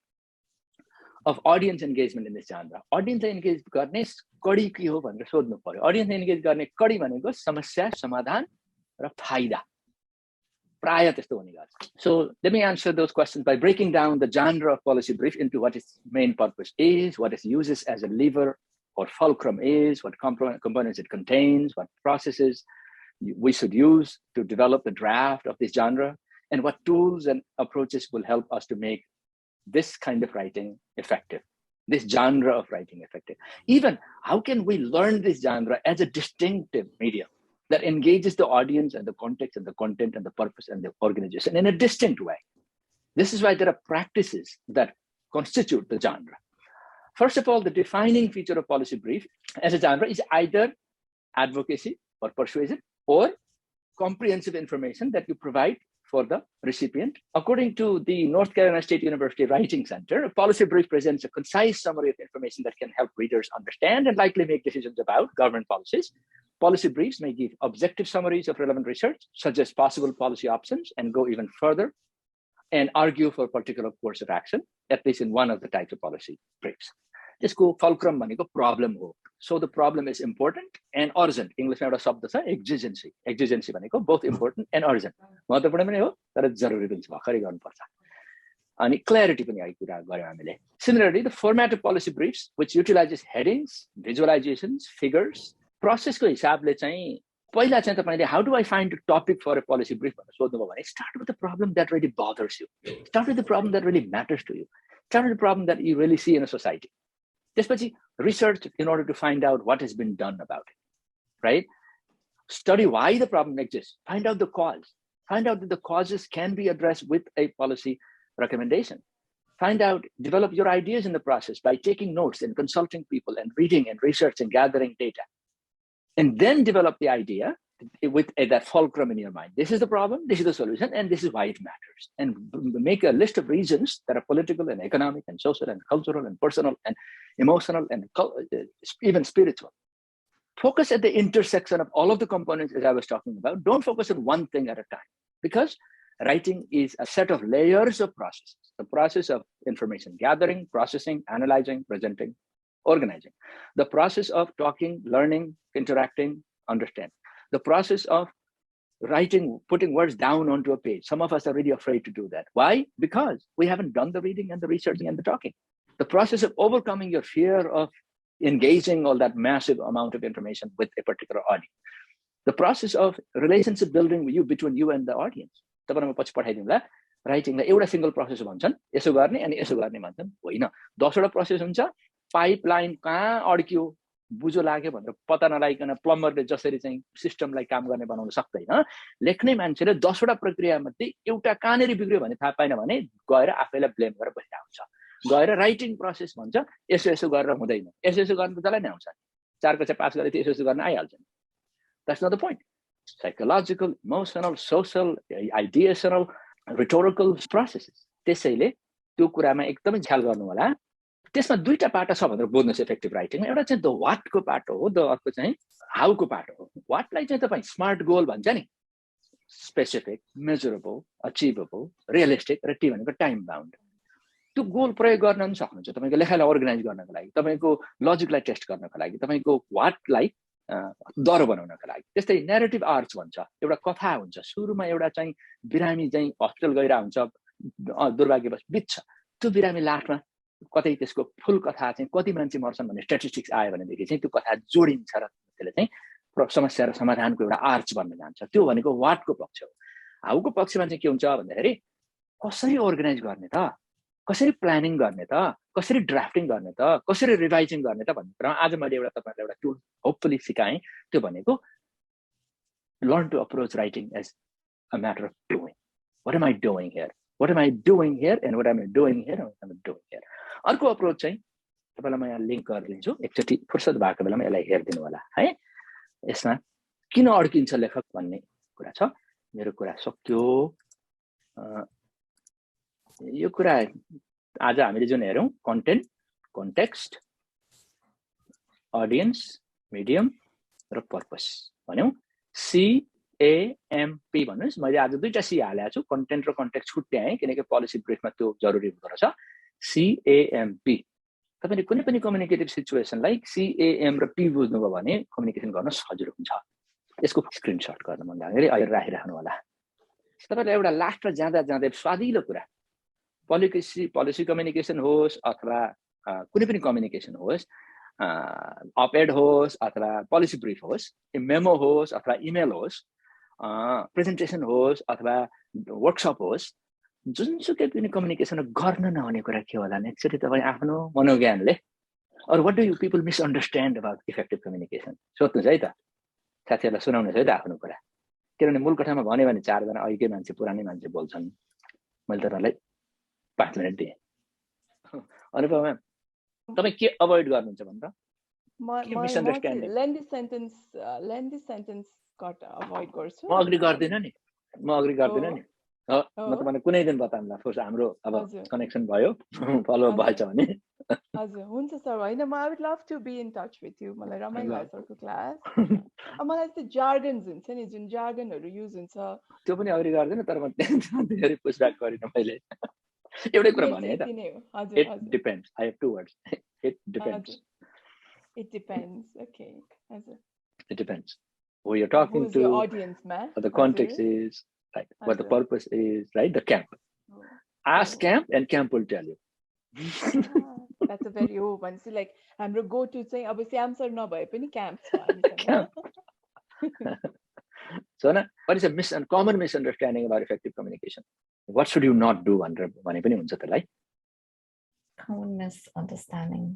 of audience engagement in this genre? Audience engage गर्ने कडी के हो भनेर सोध्नु पर्यो। Audience engage गर्ने कडी भनेको समस्या समाधान र फाइदा। प्राय त्यस्तो हुने गर्छ। So let me answer those questions by breaking down the genre of policy brief into what its main purpose is, what it uses as a lever or fulcrum is, what components it contains, what processes we should use to develop the draft of this genre, and what tools and approaches will help us to make this kind of writing effective, this genre of writing effective. Even how can we learn this genre as a distinctive medium that engages the audience and the context and the content and the purpose and the organization in a distinct way? This is why there are practices that constitute the genre. First of all, the defining feature of policy brief as a genre is either advocacy or persuasion or comprehensive information that you provide for the recipient. According to the North Carolina State University Writing Center, a policy brief presents a concise summary of information that can help readers understand and likely make decisions about government policies. Policy briefs may give objective summaries of relevant research, suggest possible policy options, and go even further and argue for a particular course of action, at least in one of the types of policy briefs. This को fulcrum भनेको problem हो. So the problem is important and urgent. English में एउटा शब्द छ exigency. Exigency भनेको both important and urgent. महत्त्वपूर्ण पनि हो तर जरुरी पनि छ, भर्खरै गर्नुपर्छ. अनि clarity पनि आइ कुरा गर्यौं हामीले. Similarly, the format of policy briefs, which utilizes headings, visualizations, figures, process को हिसाबले चाहिँ पहिला चाहिँ तपाईले how do I find a topic for a policy brief भनेर सोध्नुभयो भने start with the problem that really bothers you. Start with the problem that really matters to you. Start with the problem that you really see in a society. त्यसपछि research in order to find out what has been done about it, right? Study why the problem exists. Find out the cause. Find out that the causes can be addressed with a policy recommendation. Find out, develop your ideas in the process by taking notes and consulting people and reading and research and gathering data. And then develop the idea with that fulcrum in your mind. This is the problem, this is the solution, and this is why it matters. And make a list of reasons that are political and economic and social and cultural and personal and emotional and even spiritual. Focus at the intersection of all of the components as I was talking about. Don't focus on one thing at a time, because writing is a set of layers of processes. The process of information gathering, processing, analyzing, presenting, organizing. The process of talking, learning, interacting, understanding. The process of writing, putting words down onto a page. Some of us are really afraid to do that. Why? Because we haven't done the reading and the researching and the talking. The process of overcoming your fear of engaging all that massive amount of information with a particular audience. The process of relationship building between you and the audience. तपाईहरुमा पछि पठाइदिउँला राइटिङलाई एउटा single process भन्छन्, यसो गर्ने अनि यसो गर्ने भन्छन्, होइन 10 वटा प्रोसेस हुन्छ. पाइपलाइन कहाँ अड्कियो बुझो लाग्यो भनेर पत्ता नलागिकन प्लम्बरले जसरी चाहिँ सिस्टमलाई काम गर्ने बनाउन सक्दैन, लेख्ने मान्छेले 10 वटा प्रक्रियामध्ये एउटा कहाँनेरि बिग्रियो भने थाहा पाएन भने गएर आफैलाई ब्लेम गरेर बसिरहेको हुन्छ। गएर राइटिङ प्रोसेस भन्छ यसो यसो गरेर हुँदैन, यसो यसो गर्न त जसलाई नै आउँछ, 4 कक्षा पास गरेर यसो यसो गर्न आइहाल्छ नि। That's not the point. Psychological, emotional, social, ideational, rhetorical processes. त्यसैले त्यो कुरामा एकदमै ख्याल गर्नु होला। त्यसमा दुईटा पाटो छ भनेर बुझ्नुहोस् इफेक्टिभ राइटिङमा। एउटा चाहिँ द वाटको पाटो हो, द अर्को चाहिँ हाउको पाटो हो। वाटलाई चाहिँ तपाईँ स्मार्ट गोल भन्छ नि, स्पेसिफिक, मेजरेबल, अचिभेबल, रियलिस्टिक, र टी भनेको टाइम बाउन्ड। त्यो गोल प्रयोग गर्न पनि सक्नुहुन्छ तपाईँको लेखाइलाई अर्गनाइज गर्नको लागि, तपाईँको लजिकलाई टेस्ट गर्नको लागि, तपाईँको वाटलाई दह्रो बनाउनको लागि। त्यस्तै नेरेटिभ आर्च भन्छ, एउटा कथा हुन्छ। सुरुमा एउटा चाहिँ बिरामी चाहिँ हस्पिटल गइरहेको हुन्छ, दुर्भाग्यवश बित्छ। त्यो बिरामी लास्टमा कतै त्यसको फुल कथा चाहिँ कति मान्छे मर्छन् भन्ने स्ट्याटिस्टिक्स आयो भनेदेखि चाहिँ त्यो कथा जोडिन्छ र त्यसले चाहिँ समस्या र समाधानको एउटा आर्च बन्न जान्छ। त्यो भनेको वाटको पक्ष हो। हाउको पक्षमा चाहिँ के हुन्छ भन्दाखेरि कसरी अर्गनाइज गर्ने त, कसरी प्लानिङ गर्ने त, कसरी ड्राफ्टिङ गर्ने त, कसरी रिभाइजिङ गर्ने त भन्ने कुरामा आज मैले तपाईँलाई एउटा टुल होपफुली सिकाएँ। त्यो भनेको learn to approach writing as a matter of doing. What am I doing here, what am I doing here, and what am I doing here, what am I doing here. अर्को approach चाहिँ तपाईँलाई म यहाँ link गरिदिन्छु, एकचोटि फुर्सद भएको बेलामा यसलाई हेरिदिनु होला है। यसमा किन अड्किन्छ लेखक भन्ने कुरा छ। मेरो कुरा सक्यो। यो कुरा आज हामीले जुन हेरौँ, कन्टेन्ट, कन्टेक्स्ट, अडियन्स, मिडियम र पर्पस भन्यौँ। CAMP भन्नुहोस्। मैले आज दुईटा C हालेको छु, कन्टेन्ट र कन्टेक्स्ट छुट्याएँ किनकि पोलिसी ब्रिफमा त्यो जरुरी हुँदो रहेछ। CAMP। तपाईँले कुनै पनि कम्युनिकेटिभ सिचुएसनलाई CAM र P बुझ्नुभयो भने कम्युनिकेसन गर्न सजिलो हुन्छ। यसको स्क्रिनसट गर्न मन लाग्यो अहिले राखिराख्नु होला। तपाईँलाई एउटा लास्टमा जाँदा जाँदै स्वादिलो कुरा, पोलिसी कम्युनिकेसन होस् अथवा कुनै पनि कम्युनिकेसन होस्, अप-एड होस् अथवा पोलिसी ब्रिफ होस्, मेमो होस् अथवा इमेल होस्, प्रेजेन्टेसन होस् अथवा वर्कसप होस्, जुनसुकै पनि कम्युनिकेसन गर्न नहुने कुरा के होला नि एक्चुअली तपाईँ आफ्नो मनोज्ञानले अरू what do you people misunderstand about effective communication सोध्नुहोस् है त, साथीहरूलाई सुनाउनुहोस् है त आफ्नो कुरा। किनभने मूल कथामा भन्यो भने 4 जना अहिलेकै मान्छे, पुरानै मान्छे बोल्छन्। मैले तपाईँलाई 5 मिनट दिएँ। अनुपमा, तपाईँ के अभोइड गर्नुहुन्छ भन्दा? मिसअन्डरस्ट्यान्डिङ लेन्दी सेन्टेन्स कट अभोइड गर्छु। म अग्री गर्दिनँ नि, म तपाईँलाई कुनै दिन बताउँला। फर्स्ट हाम्रो अब कनेक्सन भयो, फलो भएछ भने। हजुर हुन्छ सर। होइन म I would love to be in touch with you. मलाई रमाइलो लाग्छ सरको क्लास। मलाई त्यो जार्गन्स हुन्छ नि, जुन जार्गनहरू युज हुन्छ त्यो पनि अग्री गर्दिनँ, तर म धेरै पुछब्याक गरिनँ मैले। एउटै कुरा भने है त, it depends. I have 2 words, it depends. It depends, okay. हजुर, it depends who you're talking to, audience, what the context is, right? What the purpose is, right? The camp. Ask camp and camp will tell you. That's a very भनेपछि like हाम्रो go to चाहिँ अब Shyam sir नभए पनि camp छ। So what is a common misunderstanding about effective communication? What should you not do भनेर भने पनि हुन्छ त्यसलाई। Common misunderstanding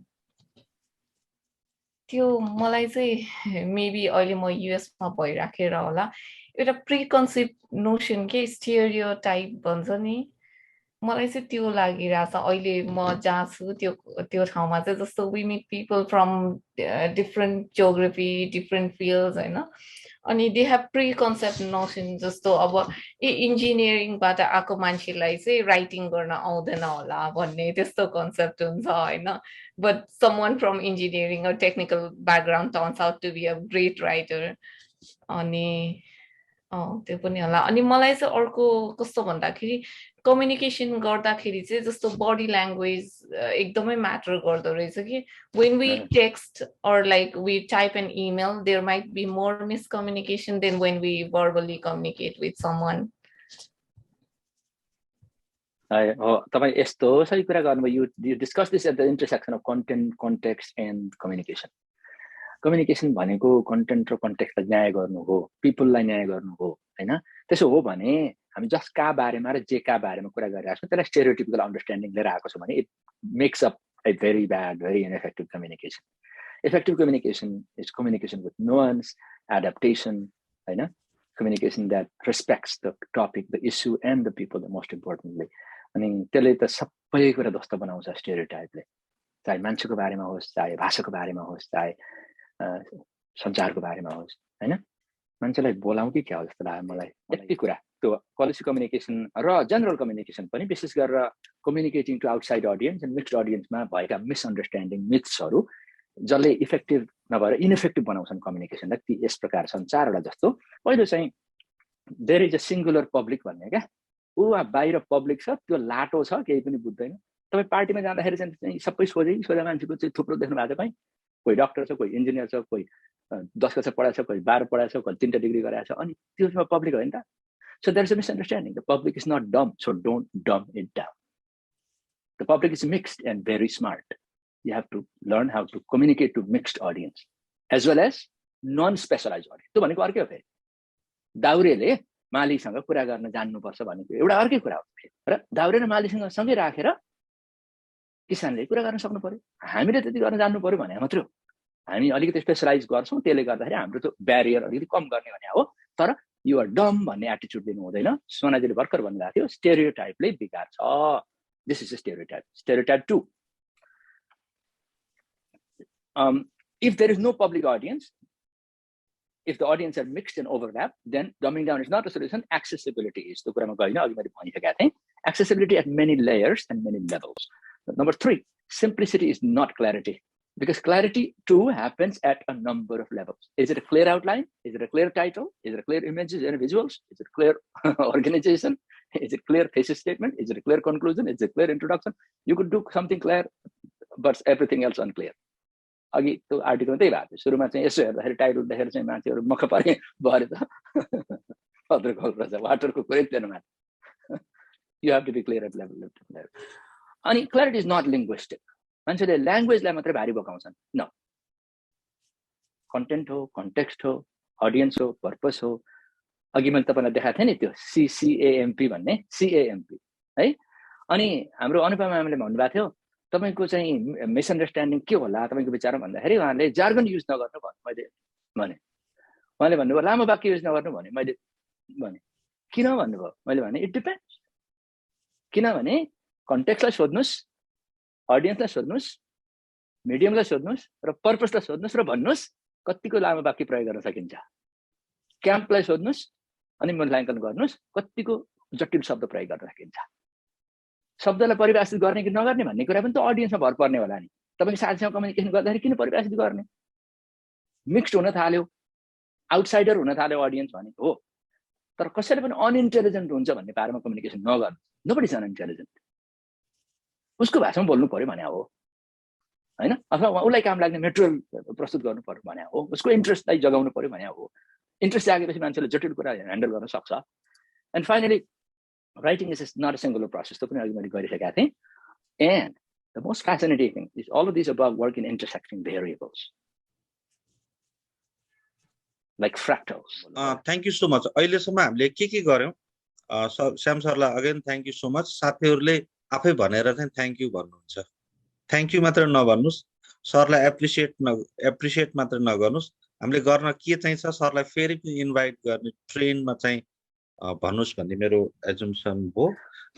त्यो मलाई चाहिँ मेबी अहिले म युएसमा भइराखेर होला, एउटा प्रिकन्सेप्ट नोसन के स्टेरियोटाइप भन्छ नि, मलाई चाहिँ त्यो लागिरहेछ अहिले म जहाँ छु त्यो ठाउँमा चाहिँ। जस्तो we meet people from different geography, different fields होइन, अनि दे हेभ प्रिकन्सेप्ट नोसन। जस्तो अब इन्जिनियरिङबाट आएको मान्छेलाई चाहिँ राइटिङ गर्न आउँदैन होला भन्ने त्यस्तो कन्सेप्ट हुन्छ होइन। But someone from engineering or technical background turns out to be a great writer. अनि त्यो पनि होला। अनि मलाई चाहिँ अर्को कस्तो भन्दाखेरि कम्युनिकेसन गर्दाखेरि चाहिँ जस्तो बडी ल्याङ्ग्वेज एकदमै म्याटर गर्दो रहेछ कि। when we text or like we type an email, there might be more miscommunication than when we verbally communicate with someone. तपाईँ यस्तो सही कुरा गर्नुभयो। You discuss this at the intersection of content, context and communication. Communication भनेको content र कन्टेक्स्टलाई न्याय गर्नु हो, पिपललाई न्याय गर्नु हो होइन। त्यसो हो भने हामी जसका बारेमा र जेका बारेमा कुरा गरिरहेको छौँ त्यसलाई स्टेरियोटिपिकल अन्डरस्ट्यान्डिङ लिएर आएको छ भने it makes up a very bad, very ineffective communication. Effective communication is communication with nuance, adaptation, होइन, communication that respects the topic, the issue, and the people, the most importantly. अनि त्यसले त सबै कुरा ध्वस्त बनाउँछ स्टेरियोटाइपले, चाहे मान्छेको बारेमा होस्, चाहे भाषाको बारेमा होस्, चाहे संचारको बारेमा होस्, होइन. मान्छेलाई बोलाउँ कि क्या हो जस्तो लाग्यो मलाई. यति कुरा त्यो पोलिसी कम्युनिकेसन र जनरल कम्युनिकेसन पनि विशेष गरेर communicating to outside audience and mixed अडियन्समा भएका मिसअन्डरस्ट्यान्डिङ, मिथ्सहरू जसले इफेक्टिभ नभएर इनइफेक्टिभ बनाउँछन् कम्युनिकेसनलाई, ती यस प्रकार छन् 4वटा जस्तो. पहिलो चाहिँ there is a singular public भन्ने क्या. ऊ बाहिर पब्लिक छ, त्यो लाटो छ, केही पनि बुझ्दैन. तपाईँ पार्टीमा जाँदाखेरि चाहिँ सबै सोझा मान्छेको चाहिँ थुप्रो देख्नु भएको छ. कहीँ कोही डक्टर छ, कोही इन्जिनियर छ, कोही 10 कक्षा पढाएको छ, कोही 12 पढाएको छ, कोही 3टा डिग्री गरेको छ. अनि त्यसमा पब्लिक होइन त. So there's a misunderstanding. The public is not dumb, so don't dumb it down. The public is mixed and very smart. You have to learn how to communicate to mixed audience as well as non-specialized audience. त्यो भनेको अर्कै हो फेरि. दाउरेले मालीसँग कुरा गर्न जान्नुपर्छ भनेको एउटा अर्कै कुरा हो फेरि. र दाउरे र मालीसँग सँगै राखेर किसानले कुरा गर्न सक्नु पर्यो. हामीले त्यति गर्न जान्नु पर्यो भने मात्रै हो. हामी अलिकति स्पेशलाइज गर्छौँ, त्यसले गर्दाखेरि हाम्रो त्यो ब्यारियर अलिकति कम गर्ने भने हो. तर यु आर डम भन्ने एटिट्युड दिनु हुँदैन. सोनाजीले भर्खर भन्नुभएको थियो स्टेरियोटाइपले बिगार्छ. This is a stereotype. Stereotype 2. If there is no public audience, if the audience are mixed and overlap, then dumbing down is not a solution. Accessibility is. त्यो कुरामा गएन, अघि मैले भनिसकेको थिएँ. Accessibility at many layers and many levels. Number 3, simplicity is not clarity. Because clarity too happens at a number of levels. Is it a clear outline? Is it a clear title? Is it a clear images and visuals? Is it a clear organization? Is it clear thesis statement? Is it a clear conclusion? Is it a clear introduction? You could do something clear, but everything else unclear. अघि त्यो आर्टिकलमा त्यही भएको थियो. सुरुमा चाहिँ यसो हेर्दाखेरि title देखेर चाहिँ मान्छेहरू मख परे भरे त पत्रको प्रजा वाटरको कुरै थिएन माथि. You have to be clear at level. अनि clarity is not linguistic. मान्छेले ल्याङ्ग्वेजलाई मात्रै भारी बोकाउँछन्. न, कन्टेन्ट हो, कन्टेक्स्ट हो, अडियन्स हो, पर्पस हो. अघि मैले तपाईँलाई देखाएको थिएँ नि त्यो CCAMP भन्ने, CAMP है. अनि हाम्रो अनुपमा म्यामले भन्नुभएको थियो तपाईँको चाहिँ मिसअन्डरस्ट्यान्डिङ के होला तपाईँको विचारमा भन्दाखेरि उहाँले जार्गन युज नगर्नु भन्नु. मैले भने उहाँले भन्नुभयो लामो वाक्य युज नगर्नु भने. मैले भने किन भन्नुभयो. मैले भने इट डिपेन्ड्स. किनभने कन्टेक्स्टलाई सोध्नुहोस्, अडियन्सलाई सोध्नुहोस्, मिडियमलाई सोध्नुहोस् र पर्पसलाई सोध्नुहोस् र भन्नुहोस् कतिको लामो वाक्य प्रयोग गर्न सकिन्छ. क्याम्पलाई सोध्नुहोस् अनि मूल्याङ्कन गर्नुहोस् कतिको जटिल शब्द प्रयोग गर्न सकिन्छ. शब्दलाई परिभाषित गर्ने कि नगर्ने भन्ने कुरा पनि त अडियन्समा भर पर्ने होला नि. तपाईँको साथीसँग कम्युनिकेसन गर्दाखेरि किन परिभाषित गर्ने? मिक्स्ड हुन थाल्यो, आउटसाइडर हुन थाल्यो अडियन्स भनेको हो. तर कसैले पनि अनइन्टेलिजेन्ट हुन्छ भन्ने पारामा कम्युनिकेसन नगर्नु. Nobody is unintelligent. उसको भाषामा बोल्नु पर्यो भने हो होइन. अथवा उसलाई काम लाग्ने मेटेरियल प्रस्तुत गर्नु पर्यो भने हो. उसको इन्ट्रेस्टलाई जगाउनु पर्यो भने हो. इन्ट्रेस्ट जागेपछि मान्छेले जटिल कुरा ह्यान्डल गर्न सक्छ. And finally writing is not a singular process. त्यो पनि अघि मैले गरिसकेको थिएँ. And the most fascinating thing is all of these above work in intersecting variables like fractals. Thank you so much. अहिलेसम्म हामीले के गर्यौं? श्याम सरलाई again thank you so much. साथीहरूले आफै भनेर चाहिँ थ्याङ्क यू भन्नुहुन्छ. थ्याङ्क यू मात्र नभन्नुस्, सरलाई एप्रिसिएट मात्र नगर्नुस्. हामीले गर्न के चाहिन्छ सरलाई फेरि पनि इन्भाइट गर्ने ट्रेनमा चाहिँ भन्नुस् भन्ने मेरो एजम्पसन हो.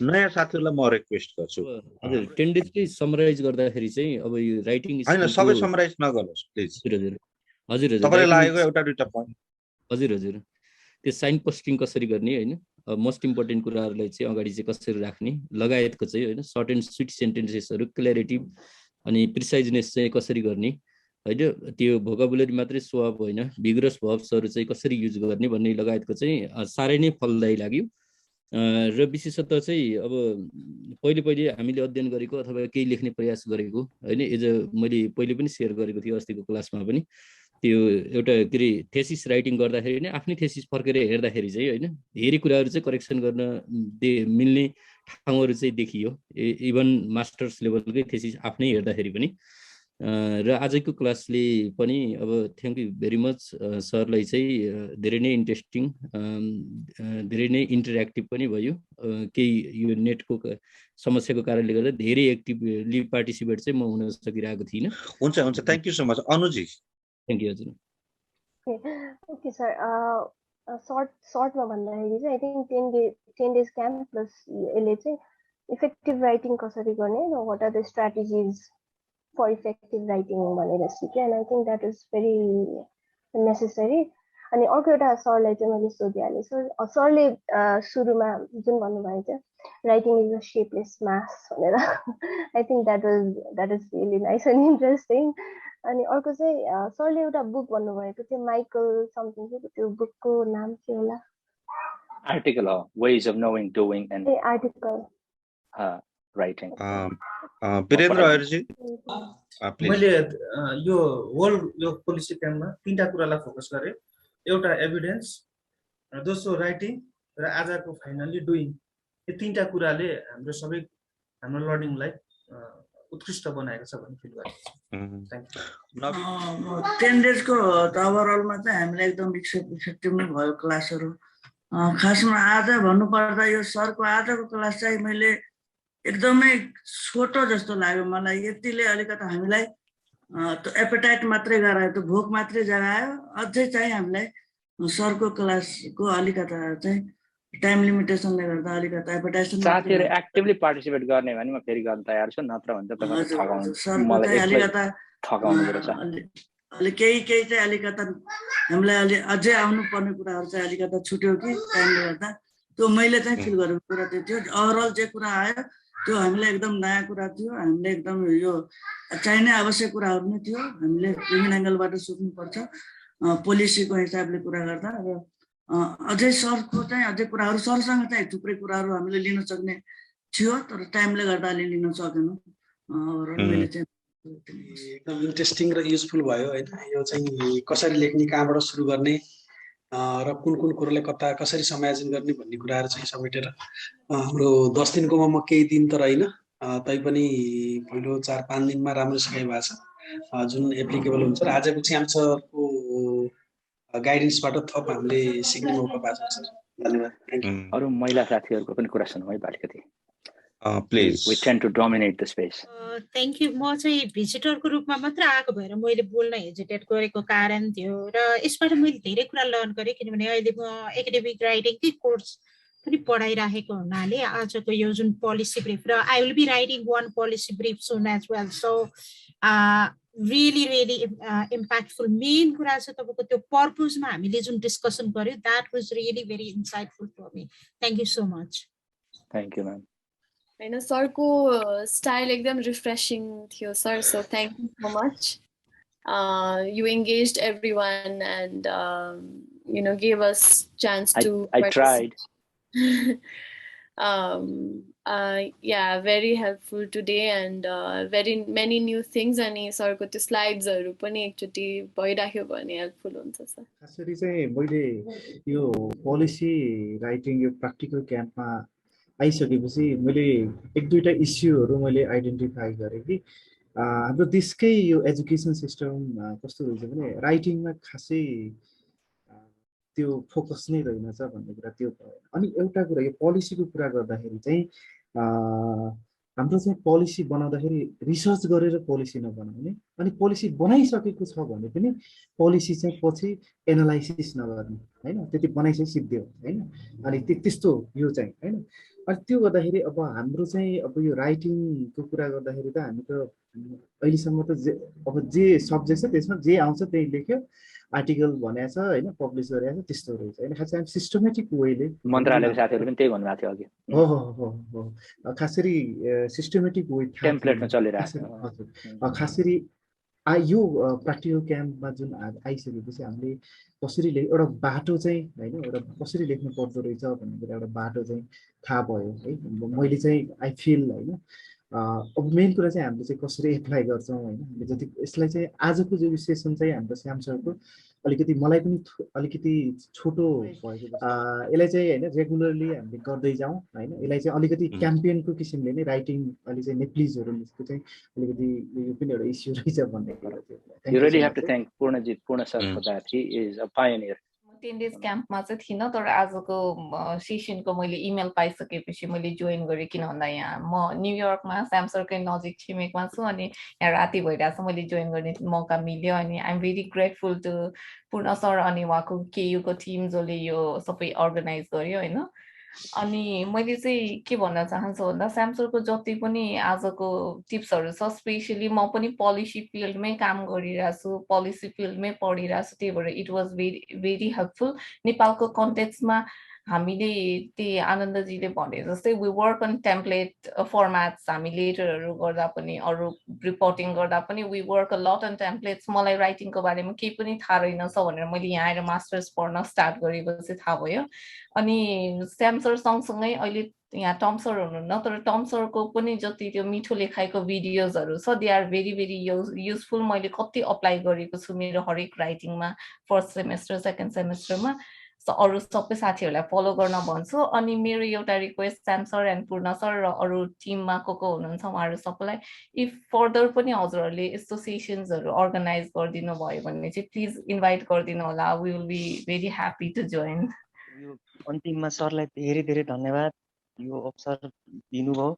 नयाँ साथीहरूलाई म रिक्वेस्ट गर्छु. हजुर 10 डेज चाहिँ समराइज गर्दाखेरि चाहिँ अब यो राइटिङ हैन सबै समराइज नगर्नुस् प्लिज. हजुर हजुर तपाईलाई लागेको एउटा दुईटा पोइन्ट. हजुर हजुर त्यो साइन पोस्टिङ कसरी गर्ने हैन, मोस्ट इम्पोर्टेन्ट कुराहरुलाई चाहिँ अगाडि चाहिँ कसरी राख्ने लगायतको चाहिँ हैन, सर्ट एन्ड स्वीट सेन्टेन्सेसहरु, क्ल्यारिटी अनि प्रिसाइजनेस चाहिँ कसरी गर्ने हैन, त्यो भोकाबुलरी मात्रै स्वभाव होइन, भिग्रस भर्ब्सहरु चाहिँ कसरी युज गर्ने भन्ने लगायतको चाहिँ सारै नै फलदायी लाग्यो. र विशेषतः चाहिँ अब पहिले हामीले अध्ययन गरेको अथवा केही लेख्ने प्रयास गरेको हैन, एज मैले पहिले पनि शेयर गरेको थिएँ अस्तिको क्लासमा पनि, त्यो एउटा के अरे थेसिस राइटिङ गर्दाखेरि नै आफ्नै थेसिस फर्केर हेर्दाखेरि चाहिँ हैन धेरै कुराहरू चाहिँ करेक्सन गर्न मिल्ने ठाउँहरू चाहिँ देखियो. इभन मास्टर्स लेभलकै थेसिस आफ्नै हेर्दाखेरि पनि र आजको क्लासले पनि अब थ्याङ्क यू भेरी मच सरलाई चाहिँ धेरै नै इन्ट्रेस्टिङ धेरै नै इन्टरेक्टिभ पनि भयो केही यो नेटको समस्याको कारणले गर्दा धेरै एक्टिभली पार्टिसिपेट चाहिँ म हुन सकिरहेको थिइनँ हुन्छ हुन्छ thank you so much Anuji thank you हजुर ओके सर सर्टमा भन्दाखेरि चाहिँ I think 10 days camp plus यसले चाहिँ इफेक्टिभ राइटिङ कसरी गर्ने र what are the strategies for effective writing भनेर सिकेँ and I think that is very necessary अनि अर्को एउटा सरलाई चाहिँ मैले सोधिहालेँ सरले सुरुमा जुन भन्नुभएको थियो राइटिङ इज अ शेपलेस मास भनेर I think that is really nice and interesting अनि अर्को चाहिँ सरले एउटा बुक भन्नुभएको थियो माइकल समथिङ त्यो बुकको नाम के होला आर्टिकल हो ways of knowing doing and article writing Birendra Aryaji मैले यो होल यो पोलिसी क्याम्पमा 3टा कुरालाई फोकस गरेँ एउटा एभिडेन्स दोस्रो राइटिङ र आजको फाइनली डुइङ यो 3टा कुराले हाम्रो लर्निङलाई उत्कृष्ट बनाएको छ भन्ने फिल गरेको छु 10 डेजको ओभरअलमा चाहिँ हामीलाई एकदम इफेक्टिभ नै भयो क्लासहरू खासमा आज भन्नुपर्दा यो सरको आजको क्लास चाहिँ मैले एकदमै छोटो जस्तो लाग्यो मलाई यतिले अलिकति हामीलाई त्यो एपेटाइट मात्रै गरायो त्यो भोक मात्रै जगायो अझै चाहिँ हामीलाई सरको क्लासको अलिकति चाहिँ टाइम लिमिटेसनले गर्दा अलिकति एपेटाइट साथीहरु एक्टिभली पार्टिसिपेट गर्ने भने म फेरि गर्न तयार छु नत्र भने त तपाईहरु मलाई अलिकति थकाउनु पर्छ अलि केही चाहिँ अलिकति हामीलाई अलि अझै आउनु पर्ने कुराहरु चाहिँ अलिकति छुट्यो कि टाइमले गर्दा त्यो मैले चाहिँ फिल गरेको कुरा त्यो थियो ओभरअल जे कुरा आयो त्यो हामीलाई एकदम नयाँ कुरा थियो हामीले एकदम यो चाहिने आवश्यक कुराहरु नै थियो हामीले विभिन्न एंगलबाट सोच्नुपर्छ पोलिसीको हिसाबले कुरा गर्दा र अझै सरको चाहिँ अझै कुराहरु सरसँग चाहिँ थुप्रै कुराहरु हामीले लिन सक्ने थियो तर टाइमले गर्दा अलि लिन सकेनौं मैले चाहिँ एकदम इन्ट्रेस्टिङ र युजफुल भयो हैन यो चाहिँ कसरी लेख्ने कहाँबाट सुरु गर्ने र कुन कुरालाई कसरी समायोजन गर्ने भन्ने कुराहरु चाहिँ समेटेर हाम्रो 10 दिनकोमा म केही दिन त रहिन तैपनि पहिलो 4-5 दिनमा राम्रो सिकाइ भएको छ जुन एप्लिकेबल हुन्छ र आजको च्याम्सको गाइडेन्सबाट थप हामीले सिक्ने मौका पाएको छ धन्यवाद अरु महिला साथीहरुको पनि कुरा सुनौँ है बालिकती please we tend to dominate the space thank you म चाहिँ भिजिटरको रूपमा मात्र आएको भएर मैले बोल्न हेजिटेट गरेको कारण थियो र यसबाट मैले धेरै कुरा लर्न गरे किनभने अहिले म एकाडेमिक राइटिङकै कोर्स पनि पढाइराखेको हुनाले आजको यो जुन पोलिसी ब्रिफ र I will be writing one policy brief soon as well so really impactful main कुरा चाहिँ तपाईको त्यो पर्पजमा हामीले जुन डिस्कसन गर्यो that was really very insightful for me thank you so much thank you ma'am हैन सरको स्टाइल एकदम रिफ्रेशिङ थियो sir so thank you so much you engaged everyone and gave us chance to I tried yeah very helpful today and very many new things अनि सरको त्यो स्लाइड्सहरु पनि एकचोटी भइराख्यो भने हेल्पफुल हुन्छ सर खासरी चाहिँ मैले यो पोलिसी राइटिङ यो प्र्याक्टिकल क्याम्पमा आइसकेपछि मैले एक दुईटा इस्युहरु मैले आइडेन्टिफाई गरे कि हाम्रो देशकै यो एजुकेसन सिस्टम कस्तो हुन्छ भने राइटिङमा खासै त्यो फोकस नै रहेनछ भन्ने कुरा त्यो भयो अनि एउटा कुरा यो पोलिसीको कुरा गर्दाखेरि चाहिँ हाम्रो चाहिँ पोलिसी बनाउँदाखेरि रिसर्च गरेर पोलिसी नबनाउने अनि पोलिसी बनाइसकेको छ भने पनि पोलिसी चाहिँ पछि एनालाइसिस नगर्ने हैन त्यति बनाइसके सिद्धियो हैन अनि त्यस्तो यो चाहिँ हैन अनि त्यो गर्दाखेरि अब हाम्रो चाहिँ अब यो राइटिङको कुरा गर्दाखेरि त हामी त अहिलेसम्म त अब जे सब्जेक्ट छ त्यसमा जे आउँछ त्यही लेख्यो आर्टिकल भनेको छ हैन पब्लिस गरेको छ त्यस्तो रहेछ हैन खासै हामी सिस्टमेटिक वेले मन्त्रालयको साथीहरु पनि त्यही भन्नुभएको थियो अघि हो खासरी सिस्टमेटिक वे टेम्प्लेटमा चलिरहेको छ खासरी यो प्र्याक्टिकल क्याम्पमा जुन आइसकेपछि हामीले कसरी एउटा बाटो चाहिँ हैन एउटा कसरी लेख्नु पर्दो रहेछ भन्ने कुरा एउटा बाटो चाहिँ थाहा भयो है मैले चाहिँ आई फिल हैन अब मेन कुरा चाहिँ हामीले चाहिँ कसरी एप्लाई गर्छौं हैन हामीले जति यसलाई चाहिँ आजको जो सेसन चाहिँ हाम्रो श्याम सरको अलिकति मलाई पनि अलिकति छोटो भएको जस्तो यसलाई चाहिँ हैन रेगुलरली हामीले गर्दै जाउँ हैन यसलाई चाहिँ अलिकति क्याम्पेनको किसिमले नै राइटिङ अलि चाहिँ नेप्लिजहरु निस्को चाहिँ अलिकति यो पनि एउटा इस्यु रहेछ भन्ने कुरा थियो You really have to thank Purna sir for that. He is a pioneer. 10 days क्याम्पमा चाहिँ थिइनँ तर आजको सेसनको मैले इमेल पाइसकेपछि मैले जोइन गरेँ किन भन्दा यहाँ म न्युयोर्कमा स्यामसरकै नजिक छिमेकमा छु अनि यहाँ राति भइरहेछ मैले जोइन गर्ने मौका मिल्यो अनि I am very grateful to Purna sir अनि उहाँको केयुको टिम जसले यो सबै अर्गनाइज गर्यो होइन अनि मैले चाहिँ के भन्न चाहन्छु भन्दा स्यामसरको जति पनि आजको टिप्सहरू छ स्पेसली म पनि पोलिसी फिल्डमै काम गरिरहेको छु पोलिसी फिल्डमै पढिरहेको छु त्यही भएर इट वाज भेरी हेल्पफुल नेपालको कन्टेक्स्टमा हामीले त्यही आनन्दजीले भने जस्तै we work on template formats हामी लेटरहरू गर्दा पनि अरू रिपोर्टिङ गर्दा पनि we work a lot on templates मलाई राइटिङको बारेमा केही पनि थाहा रहेनछ भनेर मैले यहाँ आएर मास्टर्स पढ्न स्टार्ट गरेपछि थाहा भयो अनि स्यामसर सँगसँगै अहिले यहाँ टम सर हुनुहुन्न तर टम सरको पनि जति त्यो मिठो लेखाइको भिडियोजहरू छ दे आर भेरी युजफुल मैले कति अप्लाई गरेको छु मेरो हरेक राइटिङमा फर्स्ट सेमेस्टर सेकेन्ड सेमेस्टरमा अरू सबै साथीहरूलाई फलो गर्न भन्छु अनि मेरो एउटा रिक्वेस्ट स्याम सर एन्ड पूर्ण सर र अरू टिममा को हुनुहुन्छ उहाँहरू सबैलाई इफ फर्दर पनि हजुरहरूले यस्तो सेसन्सहरू अर्गनाइज गरिदिनु भयो भने चाहिँ प्लिज इन्भाइट गरिदिनु होला we will be very happy to join यो अन्तिममा सरलाई धेरै धेरै धन्यवाद यो अवसर दिनुभयो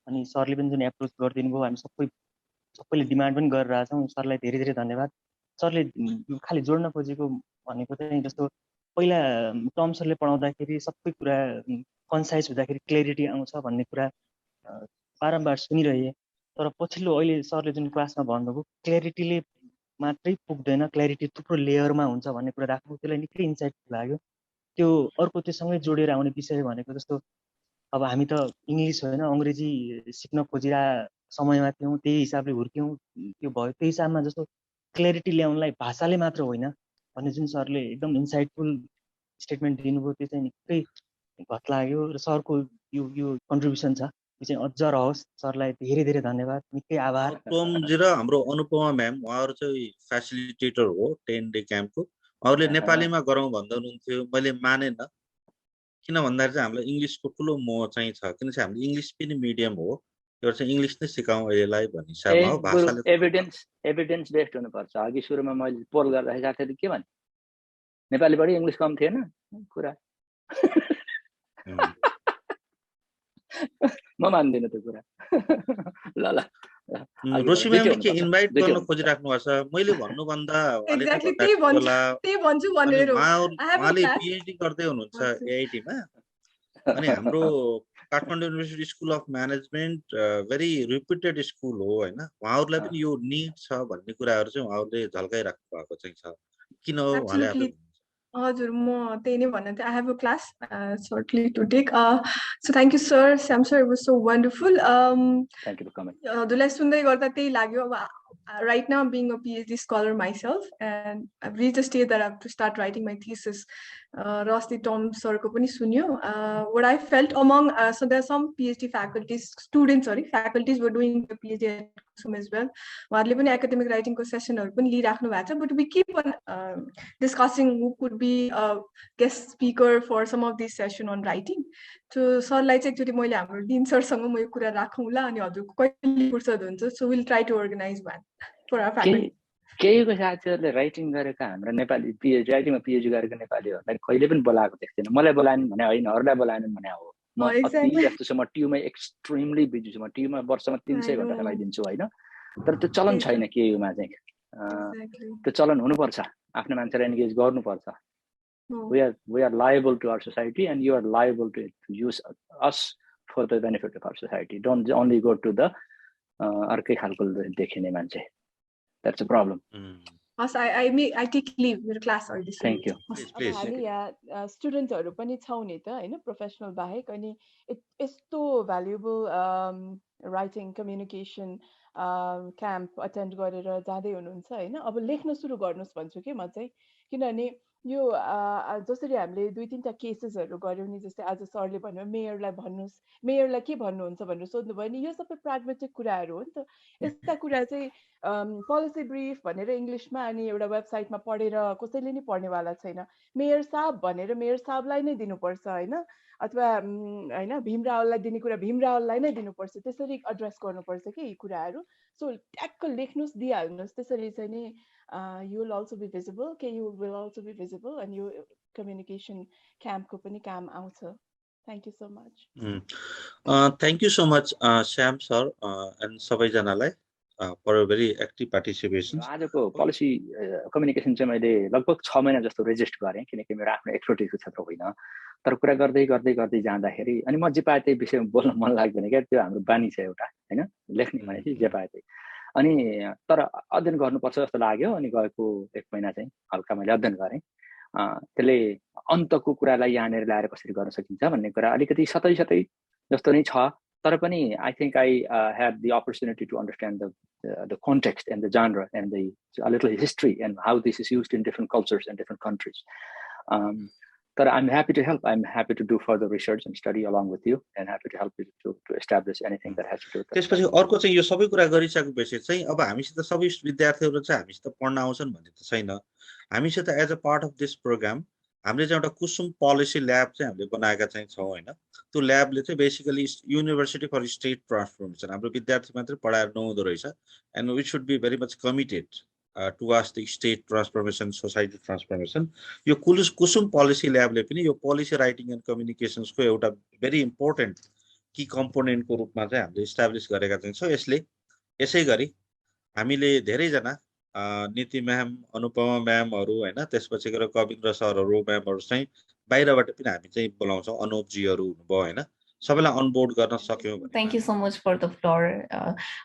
अनि सरले पनि जुन एप्रोच गरिदिनु भयो हामी सबैले डिमान्ड पनि गरिरहेछौँ सरलाई धेरै धेरै धन्यवाद सरले खालि जोड्न खोजेको भनेको चाहिँ जस्तो पहिला टम सरले पढाउँदाखेरि सबै कुरा कन्साइज हुँदाखेरि क्ल्यारिटी आउँछ भन्ने कुरा बारम्बार सुनिरहे तर पछिल्लो अहिले सरले जुन क्लासमा भन्नुभयो क्ल्यारिटीले मात्रै पुग्दैन क्ल्यारिटी थुप्रो लेयरमा हुन्छ भन्ने कुरा राख्नु त्यसलाई निकै इन्साइटफुल लाग्यो त्यो अर्को त्योसँगै जोडेर आउने विषय भनेको जस्तो अब हामी त इङ्ग्लिस होइन अङ्ग्रेजी सिक्न खोजिरहेको समयमा थियौँ त्यही हिसाबले हुर्क्यौँ त्यो भयो त्यही हिसाबमा जस्तो क्ल्यारिटी ल्याउनलाई भाषाले मात्र होइन भन्ने जुन सरले एकदम इन्साइटफुल स्टेटमेन्ट दिनुभयो त्यो चाहिँ निकै घट लाग्यो र सरको यो कन्ट्रिब्युसन छ त्यो चाहिँ अझ रहोस् सरलाई धेरै धेरै धन्यवाद निकै आभार टोमजी र हाम्रो अनुपमा म्याम उहाँहरू चाहिँ फेसिलिटेटर हो 10 डे क्याम्पको अरूले नेपालीमा गरौँ भन्दै हुनुहुन्थ्यो मैले मानेन किन भन्दाखेरि चाहिँ हामीलाई इङ्ग्लिसको ठुलो मोह चाहिँ छ किन चाहिँ हामीले इङ्ग्लिस पनि मिडियम हो एउटा चाहिँ इङ्ग्लिस नै सिकाउँ अहिलेलाई भन्ने हिसाबमा हो भाषाले एभिडेन्स बेस्ड हुनुपर्छ अघि सुरुमा मैले पोल गर्दाखेरि साथीहरूले के भने नेपाली बढी इङ्ग्लिस कम थिएन कुरा म मान्दिनँ त्यो कुरा ल ल रोशी म्यामले के इन्भाइट गर्न खोजिराख्नु भएको छ मैले भन्नुभन्दा उहाँले पिएचडी गर्दै हुनुहुन्छ एआइटीमा अनि हाम्रो Kathmandu university school of management very reputed school हो होइन उहाँहरूलाई पनि यो निड छ भन्ने कुराहरू चाहिँ उहाँहरूले झल्काइराख्नु भएको चाहिँ छ किन हो उहाँले हजुर म त्यही नै भन्न थिएँ I have a class shortly to take so thank you sir Sam sir it was so wonderful हजुरलाई सुन्दै गर्दा त्यही लाग्यो अब right now I'm being a PhD scholar myself and I've reached a stage that I have to start writing my thesis. Rasti Tom Sorko pani sunyo. What I felt among, so there are some PhD faculties were doing the PhD at Kusum as well. Wadle pani academic writing session or pani lead rakhnu bhacha, but we keep on discussing who could be a guest speaker for some of these session on writing. So sir lai chai ekchoti मैले हाम्रो दिन sir सँग म यो कुरा राखौँला अनि हजुरको कहिले फुर्सद हुन्छ so we'll try to organize one for our faculty. केयुको साथीहरुले राइटिङ गरेका हाम्रो नेपाली पीएचडी राइटिङमा पीएचडी गरेका नेपालीहरुलाई कहिले पनि बोलाएको देख्दैन मलाई बोलाएन भने हैन अरूलाई बोलाएन भने हो म अति जस्तो छ म ट्युमा एक्सट्रिमली बिजी छु म ट्युमा वर्षमा 300 घण्टा लगाइदिन्छु हैन तर त्यो चलन छैन केयुमा चाहिँ त्यो चलन हुनुपर्छ आफ्नो मान्छेलाई एन्गेज गर्नुपर्छ we are liable to our society and you are liable to use us for the benefit of our society. Don't only go to the arkai khalko dekhine manche. That's a problem. Yes, I take leave your class or this. Thank you. Please. हामी यहाँ स्टुडेन्टहरु पनि छौ नि त हैन professional बाहेक अनि यस्तो valuable writing communication camp attend गरेर जाँदै हुनुहुन्छ हैन अब लेख्न सुरु गर्नुस् भन्छु के म चाहिँ किनभने यो जसरी हामीले 2-3टा केसेसहरू गऱ्यौँ नि, जस्तै आज सरले भन्यो मेयरलाई के भन्नुहुन्छ भनेर सोध्नुभयो नि, यो सबै प्राग्मेटिक कुराहरू हो नि त। यस्ता कुरा चाहिँ पोलिसी ब्रिफ भनेर इङ्ग्लिसमा अनि एउटा वेबसाइटमा पढेर कसैले नि पढ्नेवाला छैन। मेयर साहब भनेर मेयर साहबलाई नै दिनुपर्छ होइन, अथवा होइन भीम रावललाई दिने कुरा भीम रावललाई नै दिनुपर्छ, त्यसरी एड्रेस गर्नुपर्छ कि यी कुराहरू। सो ट्याक्क लेख्नुहोस्, दिइहाल्नुहोस्, त्यसरी चाहिँ नि you will also be visible, KU will also be visible, and you communication camp को पनि काम आउँछ. Thank you so much. Thank you so much, Shyam sir and सबैजनालाई for a very active participation. आजको पोलिसी कम्युनिकेसन चाहिँ मैले लगभग 6 महिना जस्तो रेजिस्ट गरेँ, किनकि मेरो आफ्नो एक्सपर्टिजको क्षेत्र होइन। तर कुरा गर्दै गर्दै गर्दै जाँदाखेरि अनि म जे पाए त्यही विषयमा बोल्न मन लाग्दैन क्या, त्यो हाम्रो बानी छ एउटा हैन, लेख्ने भनेपछि जे पाए त्यही। अनि तर अध्ययन गर्नुपर्छ जस्तो लाग्यो, अनि गएको 1 महिना चाहिँ हल्का मैले अध्ययन गरेँ। त्यसले अन्तको कुरालाई यहाँनिर ल्याएर कसरी गर्न सकिन्छ भन्ने कुरा अलिकति सतै जस्तो नै छ। तर पनि I think I had the opportunity to understand the context and the genre and a little history and how this is used in different cultures and different countries. But I'm happy to help. I'm happy to do further research and study along with you, and happy to help you to establish anything that has to do with that. त्यसपछि अर्को चाहिँ यो सबै कुरा गरिसकेपछि चाहिँ अब हामीसित सबै विद्यार्थीहरू चाहिँ हामीसित पढ्न आउँछन् भन्ने त छैन। हामीसित as a part of this program हामीले चाहिँ एउटा कुसुम पोलिसी ल्याब चाहिँ हामीले बनाएका चाहिँ छौँ हैन। त्यो ल्याबले चाहिँ basically university for state transformation हाम्रो विद्यार्थी मात्रै पढाएर नहुँदो रहेछ, and we should be very much committed towards the state transformation, society transformation. यो कुसुम पोलिसी ल्याबले पनि यो पोलिसी राइटिङ एन्ड कम्युनिकेसन्स को एउटा भेरी इम्पोर्टेन्ट की कम्पोनेन्ट को रूपमा चाहिँ हामीले इस्टाब्लिश गरेका चाहिँ छौँ। यसै गरी हामीले धेरैजना नीति म्याम, अनुपमा म्यामहरू हैन, त्यसपछि गएर कविन्द्र सरहरू म्यामहरू चाहिँ बाहिरबाट पनि हामी चाहिँ बोलाउँछौँ। अनुप जीहरू हुनुभयो हैन, सबैलाई अनबोर्ड गर्न सक्यौँ भने। Thank you so much for the floor.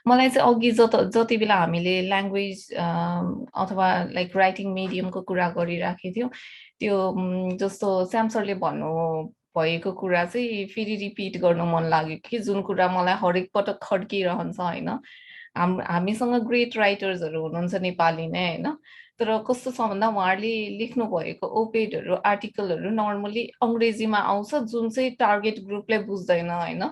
मलाई चाहिँ अघि जति बेला हामीले ल्याङ्ग्वेज अथवा लाइक राइटिङ मिडियमको कुरा गरिराखेको थियौँ, त्यो जस्तो श्याम सरले भन्नु भएको कुरा चाहिँ फेरि रिपिट गर्नु मन लाग्यो कि जुन कुरा मलाई हरेक पटक खड्किरहन्छ होइन। हामीसँग ग्रेट राइटर्सहरू हुनुहुन्छ नेपाली नै होइन, तर कस्तो छ भन्दा उहाँहरूले लेख्नु भएको ओपेडहरू आर्टिकलहरू नर्मली अङ्ग्रेजीमा आउँछ, जुन चाहिँ टार्गेट ग्रुपले बुझ्दैन होइन।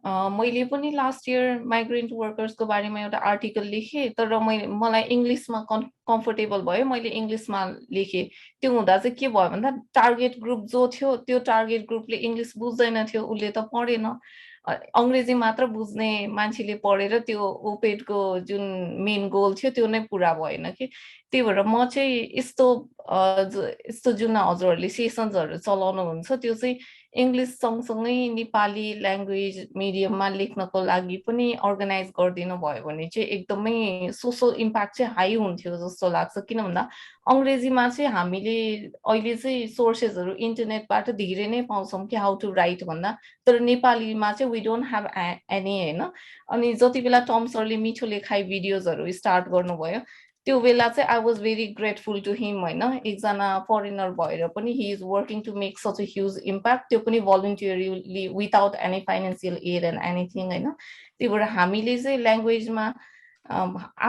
मैले पनि लास्ट इयर माइग्रेन्ट वर्कर्सको बारेमा एउटा आर्टिकल लेखेँ, तर मलाई इङ्ग्लिसमा कम्फर्टेबल भयो, मैले इङ्ग्लिसमा लेखेँ। त्यो हुँदा चाहिँ के भयो भन्दा टार्गेट ग्रुप जो थियो त्यो टार्गेट ग्रुपले इङ्ग्लिस बुझ्दैन थियो, उसले त पढेन। अङ्ग्रेजी मात्र बुझ्ने मान्छेले पढेर त्यो ओपेडको जुन मेन गोल थियो त्यो नै पुरा भएन कि। त्यही भएर म चाहिँ यस्तो जुन हजुरहरूले सेसन्सहरू चलाउनुहुन्छ त्यो चाहिँ इङ्ग्लिस सँगसँगै नेपाली ल्याङ्ग्वेज मिडियममा लेख्नको लागि पनि अर्गनाइज गरिदिनु भयो भने चाहिँ एकदमै सोसल इम्प्याक्ट चाहिँ हाई हुन्थ्यो जस्तो लाग्छ। किन भन्दा अङ्ग्रेजीमा चाहिँ हामीले अहिले चाहिँ सोर्सेसहरू इन्टरनेटबाट धेरै नै पाउँछौँ कि हाउ टु राइट भन्दा, तर नेपालीमा चाहिँ वी डोन्ट ह्याभ एनी होइन। अनि जति बेला टम सरले मिठो लेखाइ भिडियोजहरू स्टार्ट गर्नुभयो त्यो बेला चाहिँ I was very grateful to him होइन। एकजना फरेनर भएर पनि he is working to make such a huge impact, त्यो पनि voluntarily without any financial aid and anything होइन। त्यही भएर हामीले चाहिँ ल्याङ्ग्वेजमा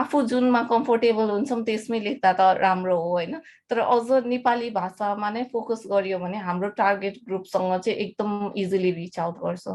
आफू जुनमा कम्फोर्टेबल हुन्छौँ त्यसमै लेख्दा त राम्रो हो होइन, तर अझ नेपाली भाषामा नै फोकस गरियो भने हाम्रो टार्गेट ग्रुपसँग चाहिँ एकदम इजिली रिच आउट गर्छ।